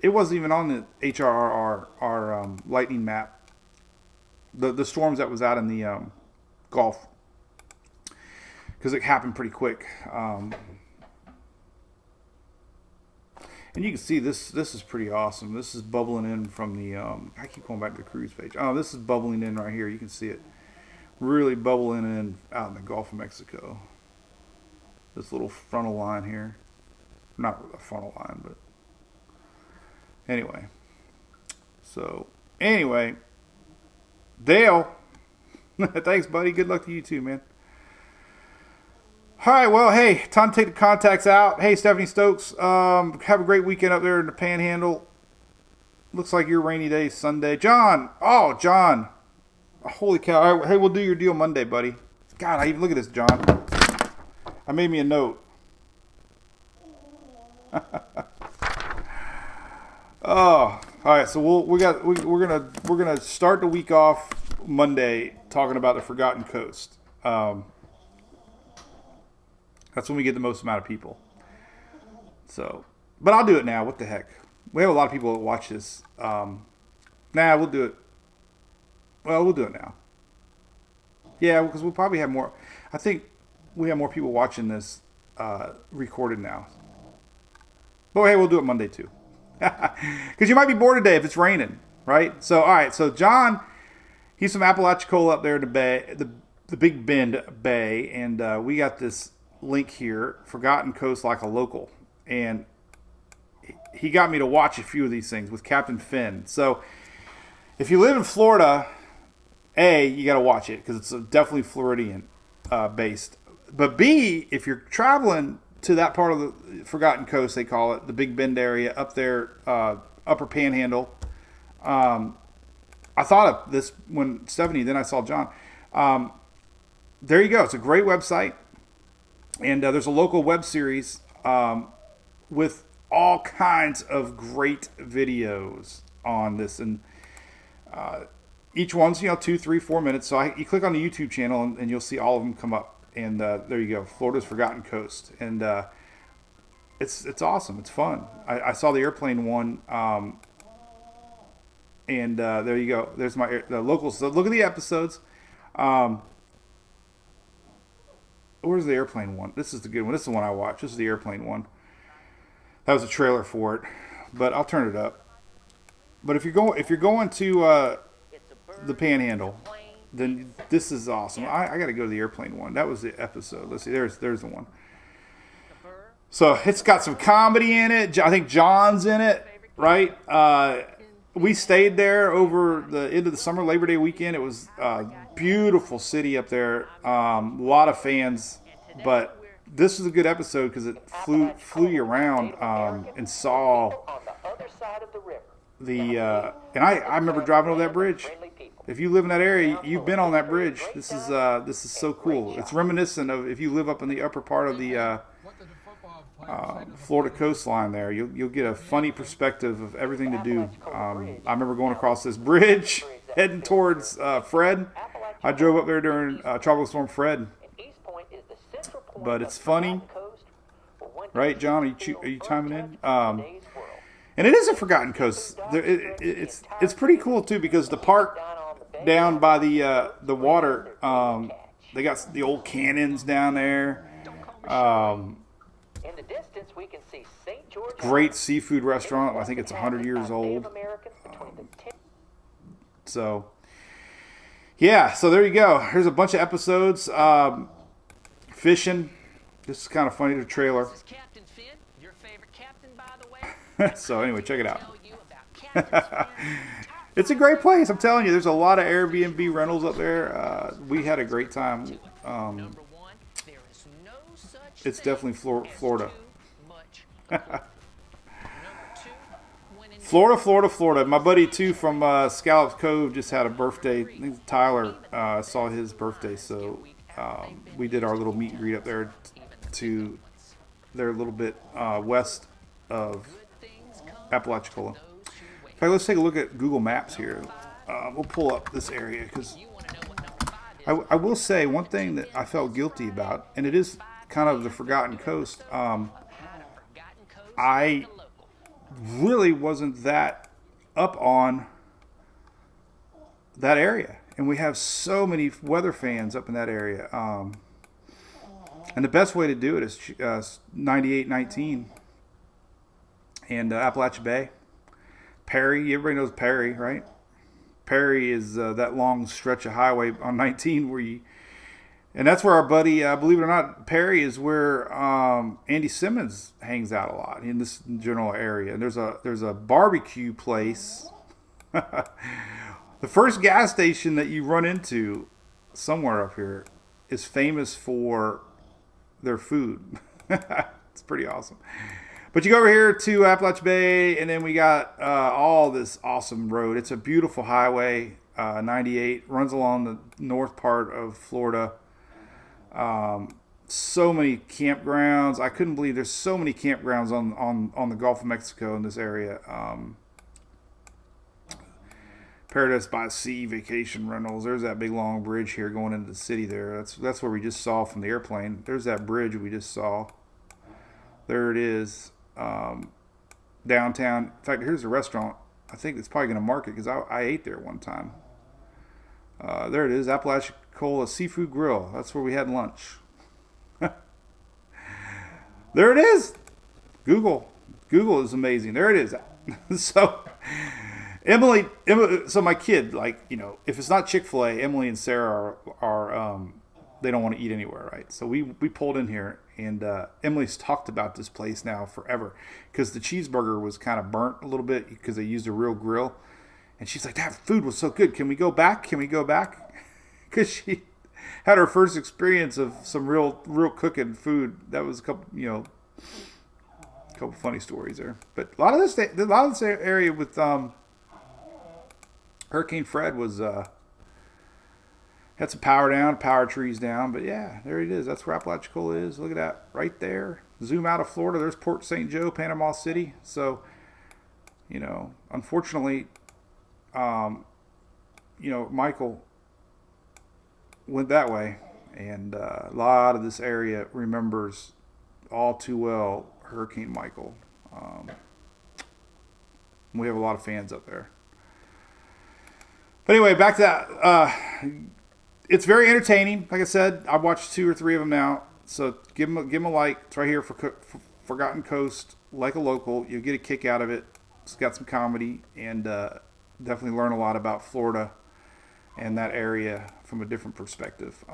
it wasn't even on the HRRR, our lightning map. The storms that was out in the Gulf, because it happened pretty quick. And you can see this is pretty awesome. This is bubbling in from the I keep going back to the cruise page. Oh, this is bubbling in right here. You can see it really bubbling in out in the Gulf of Mexico. This little frontal line here. Not a frontal line, but anyway. So, anyway, Dale, thanks, buddy. Good luck to you too, man. All right, well, hey, time to take the contacts out. Hey, Stephanie Stokes, have a great weekend up there in the Panhandle. Looks like your rainy day Sunday. John, holy cow. All right, hey, we'll do your deal Monday, buddy. God, I even look at this, John. I made me a note. Oh, all right. So we're gonna start the week off Monday talking about the Forgotten Coast. That's when we get the most amount of people. So, but I'll do it now. What the heck? We have a lot of people that watch this. We'll do it. Well, we'll do it now. Yeah, because we'll probably have more. I think we have more people watching this recorded now. But hey, we'll do it Monday too. Because you might be bored today if it's raining, right? So, all right. So, John, he's from Apalachicola up there in the bay, the Big Bend Bay. And we got this link here, Forgotten Coast Like a Local. And he got me to watch a few of these things with Captain Finn. So, if you live in Florida, A, you got to watch it because it's definitely Floridian based. But B, if you're traveling to that part of the Forgotten Coast, they call it, the Big Bend area, up there, upper Panhandle. I thought of this when Stephanie, then I saw John. There you go. It's a great website. And there's a local web series with all kinds of great videos on this. And each one's, 2, 3, 4 minutes. So you click on the YouTube channel and you'll see all of them come up. And there you go, Florida's Forgotten Coast. And it's awesome. It's fun. I saw the airplane one. And there you go. There's the locals. So look at the episodes. where's the airplane one? This is the good one. This is the one I watched. This is the airplane one. That was a trailer for it, but I'll turn it up. But if you're going to the Panhandle, then this is awesome. I got to go to the airplane one. That was the episode. Let's see. There's the one. So it's got some comedy in it. I think John's in it, right? We stayed there over the end of the summer, Labor Day weekend. It was a beautiful city up there. A lot of fans, but this was a good episode because it flew you around and saw the. And I remember driving over that bridge. If you live in that area, you've been on that bridge. This is so cool. It's reminiscent of if you live up in the upper part of the Florida coastline there. You'll get a funny perspective of everything to do. I remember going across this bridge heading towards Fred. I drove up there during Tropical Storm Fred. But it's funny. Right, John? Are you chiming in? And it is a forgotten coast. It's pretty cool, too, because the park down by the water, they got the old cannons down there. In the distance, we can see St. George. Great seafood restaurant. I think it's 100 years old. So, yeah. So there you go. Here's a bunch of episodes. Fishing. This is kind of funny. The trailer. This is Captain Finn, your favorite captain, by the way. So anyway, check it out. It's a great place. I'm telling you, there's a lot of Airbnb rentals up there. We had a great time. It's definitely Florida. Florida. My buddy, too, from Scallops Cove just had a birthday. I think Tyler saw his birthday, so we did our little meet and greet up there to they're a little bit west of Apalachicola. In fact, let's take a look at Google Maps here. We'll pull up this area because I will say one thing that I felt guilty about, and it is kind of the forgotten coast. I really wasn't that up on that area, and we have so many weather fans up in that area. And the best way to do it is 98-19 and Appalachia Bay. Perry, everybody knows Perry, right? Perry is that long stretch of highway on 19 where you. And that's where our buddy, believe it or not, Perry is where Andy Simmons hangs out a lot in this general area. And there's a barbecue place. The first gas station that you run into somewhere up here is famous for their food. It's pretty awesome. But you go over here to Appalachia Bay, and then we got all this awesome road. It's a beautiful highway, 98, runs along the north part of Florida. So many campgrounds. I couldn't believe there's so many campgrounds on the Gulf of Mexico in this area. Paradise by the Sea vacation rentals. There's that big long bridge here going into the city there. That's where we just saw from the airplane. There's that bridge we just saw. There it is. Downtown. In fact, here's a restaurant. I think it's probably going to market because I ate there one time. There it is, Apalachicola Seafood Grill. That's where we had lunch. There it is. Google is amazing. There it is. So, Emily, so my kid, like, you know, if it's not Chick-fil-A, Emily and Sarah are they don't want to eat anywhere, right? So we pulled in here, and Emily's talked about this place now forever because the cheeseburger was kind of burnt a little bit because they used a real grill. And she's like, that food was so good. Can we go back? Because she had her first experience of some real cooking food. That was a couple funny stories there. But a lot of this area with Hurricane Fred was had some power trees down. But yeah, there it is. That's where Apalachicola is. Look at that right there. Zoom out of Florida. There's Port St. Joe, Panama City. So, you know, unfortunately, Michael went that way, and a lot of this area remembers all too well Hurricane Michael. We have a lot of fans up there. But anyway, back to that. It's very entertaining. Like I said, I've watched 2 or 3 of them now. So give them a like. It's right here for Forgotten Coast, like a local. You'll get a kick out of it. It's got some comedy and definitely learn a lot about Florida and that area from a different perspective.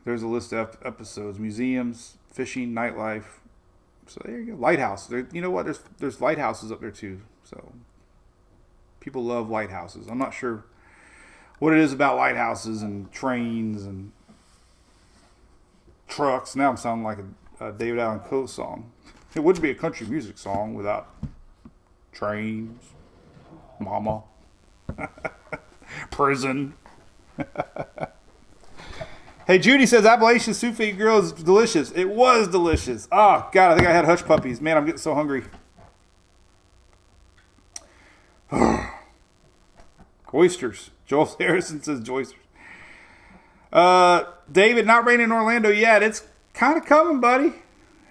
There's a list of episodes: museums, fishing, nightlife. So there you go. Lighthouse. You know what? There's lighthouses up there too. So people love lighthouses. I'm not sure what it is about lighthouses and trains and trucks. Now I'm sounding like a David Allen Coe song. It wouldn't be a country music song without trains, mama, prison. Hey, Judy says Appalachian Souffle Grill is delicious. It was delicious. Oh, God, I think I had hush puppies. Man, I'm getting so hungry. Oysters. Joel Harrison says oysters. David, not raining in Orlando yet. It's kind of coming, buddy.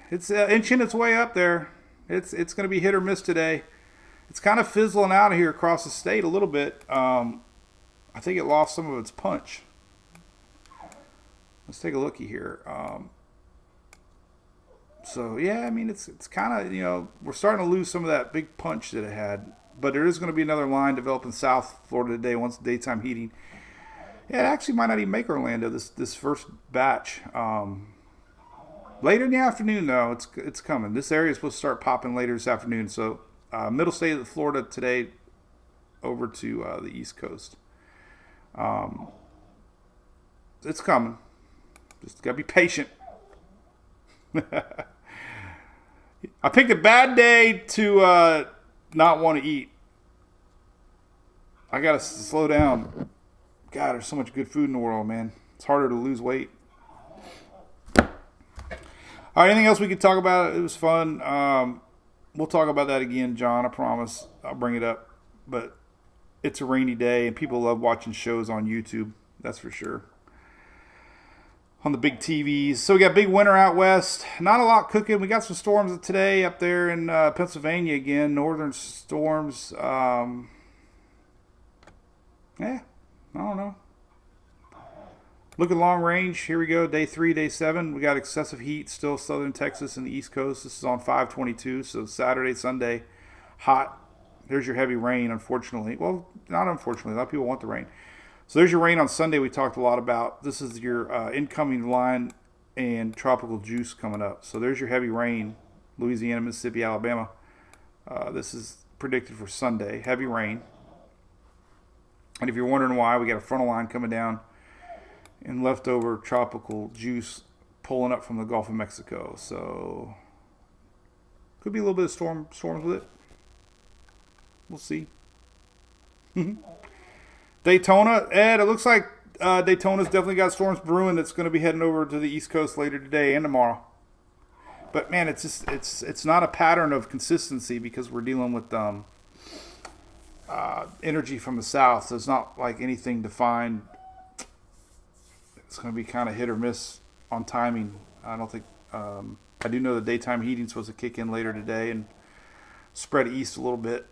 It's inching its way up there. It's going to be hit or miss today. It's kind of fizzling out of here across the state a little bit. I think it lost some of its punch. Let's take a looky here. So, yeah, I mean, it's kind of, we're starting to lose some of that big punch that it had. But there is going to be another line developed in South Florida today once daytime heating. Yeah, it actually might not even make Orlando this first batch. Later in the afternoon, though, it's coming. This area is supposed to start popping later this afternoon. So, middle state of Florida today over to the East Coast. It's coming. Just got to be patient. I picked a bad day to not want to eat. I got to slow down. God, there's so much good food in the world, man. It's harder to lose weight. All right, anything else we could talk about? It was fun. We'll talk about that again, John. I promise. I'll bring it up. But it's a rainy day, and people love watching shows on YouTube. That's for sure. On the big TVs. So we got big winter out west. Not a lot cooking. We got some storms today up there in Pennsylvania again. Northern storms. Yeah, I don't know. Looking long range. Here we go. Day 3, day 7. We got excessive heat still southern Texas and the East Coast. This is on 5/22. So Saturday, Sunday, hot. There's your heavy rain, unfortunately. Well, not unfortunately. A lot of people want the rain. So there's your rain on Sunday we talked a lot about. This is your incoming line and tropical juice coming up. So there's your heavy rain, Louisiana, Mississippi, Alabama. This is predicted for Sunday, heavy rain. And if you're wondering why, we got a frontal line coming down and leftover tropical juice pulling up from the Gulf of Mexico. So could be a little bit of storms with it. We'll see. Daytona, Ed, it looks like Daytona's definitely got storms brewing that's going to be heading over to the East Coast later today and tomorrow. But man, it's not a pattern of consistency because we're dealing with energy from the south. So it's not like anything defined. It's going to be kind of hit or miss on timing. I don't think. I do know the daytime heating's supposed to kick in later today and spread east a little bit.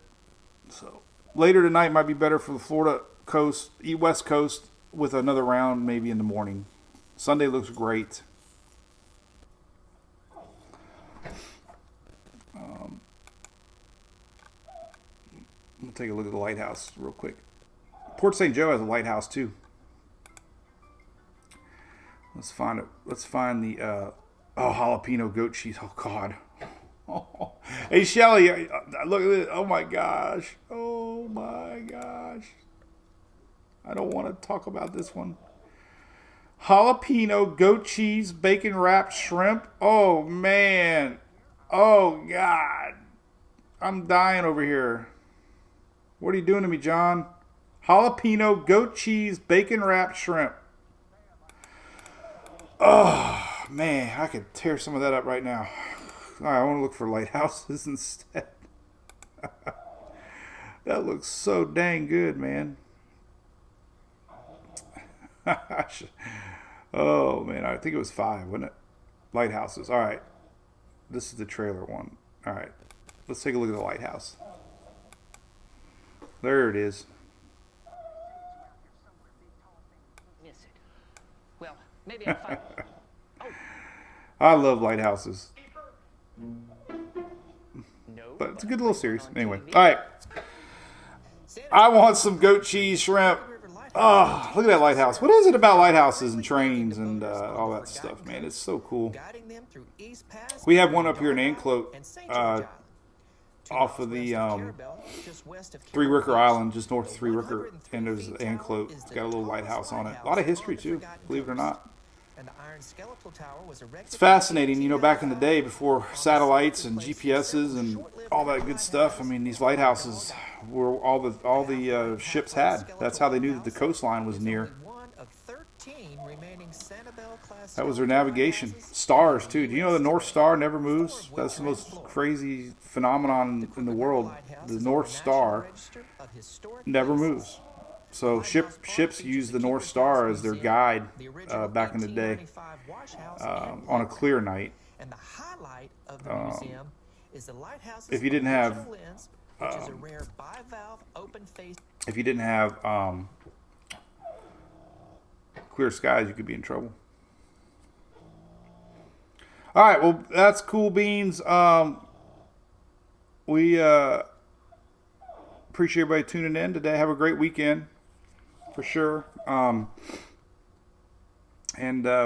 So later tonight might be better for the Florida coast, west coast, with another round maybe in the morning. Sunday looks great. We'll take a look at the lighthouse real quick. Port St. Joe has a lighthouse too. Let's find it. Let's find the jalapeno goat cheese. Oh God. Oh. Hey Shelly, look at this. Oh my gosh. Oh my gosh. I don't want to talk about this one. Jalapeno goat cheese bacon wrapped shrimp. Oh man. Oh God. I'm dying over here. What are you doing to me, John? Jalapeno goat cheese bacon wrapped shrimp. Oh man, I could tear some of that up right now. All right, I want to look for lighthouses instead. That looks so dang good, man. Oh man, I think it was 5, wasn't it? Lighthouses. All right, this is the trailer one. All right, let's take a look at the lighthouse. There it is. Miss it. Maybe I'll find. I love lighthouses. No. But it's a good little series. Anyway. All right. I want some goat cheese shrimp. Oh, look at that lighthouse. What is it about lighthouses and trains and all that stuff, man? It's so cool. We have one up here in Anclote, off of the Three Ricker Island, just north of Three Ricker, and there's Anclote. It's got a little lighthouse on it. A lot of history, too, believe it or not. It's fascinating, you know, back in the day before satellites and GPSs and all that good stuff. I mean, these lighthouses were all the ships had. That's how they knew that the coastline was near. That was their navigation. Stars, too. Do you know the North Star never moves? That's the most crazy phenomenon in the world. The North Star never moves. So ships use the North Star as their guide back in the day on a clear night. If you didn't have clear skies, you could be in trouble. All right, well, that's cool beans. We appreciate everybody tuning in today. Have a great weekend. For sure. And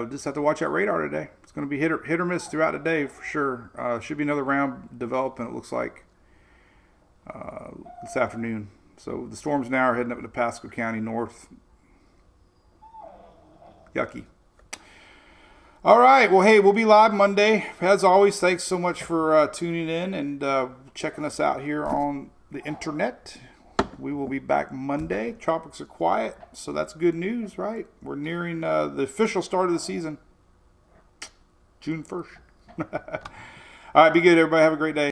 just have to watch that radar today. It's going to be hit or miss throughout the day for sure. Should be another round developing, it looks like, this afternoon. So the storms now are heading up to Pasco County north. Yucky. All right. Well, hey, we'll be live Monday. As always, thanks so much for tuning in and checking us out here on the internet. We will be back Monday. Tropics are quiet, so that's good news, right? We're nearing the official start of the season, June 1st. All right, be good, everybody. Have a great day.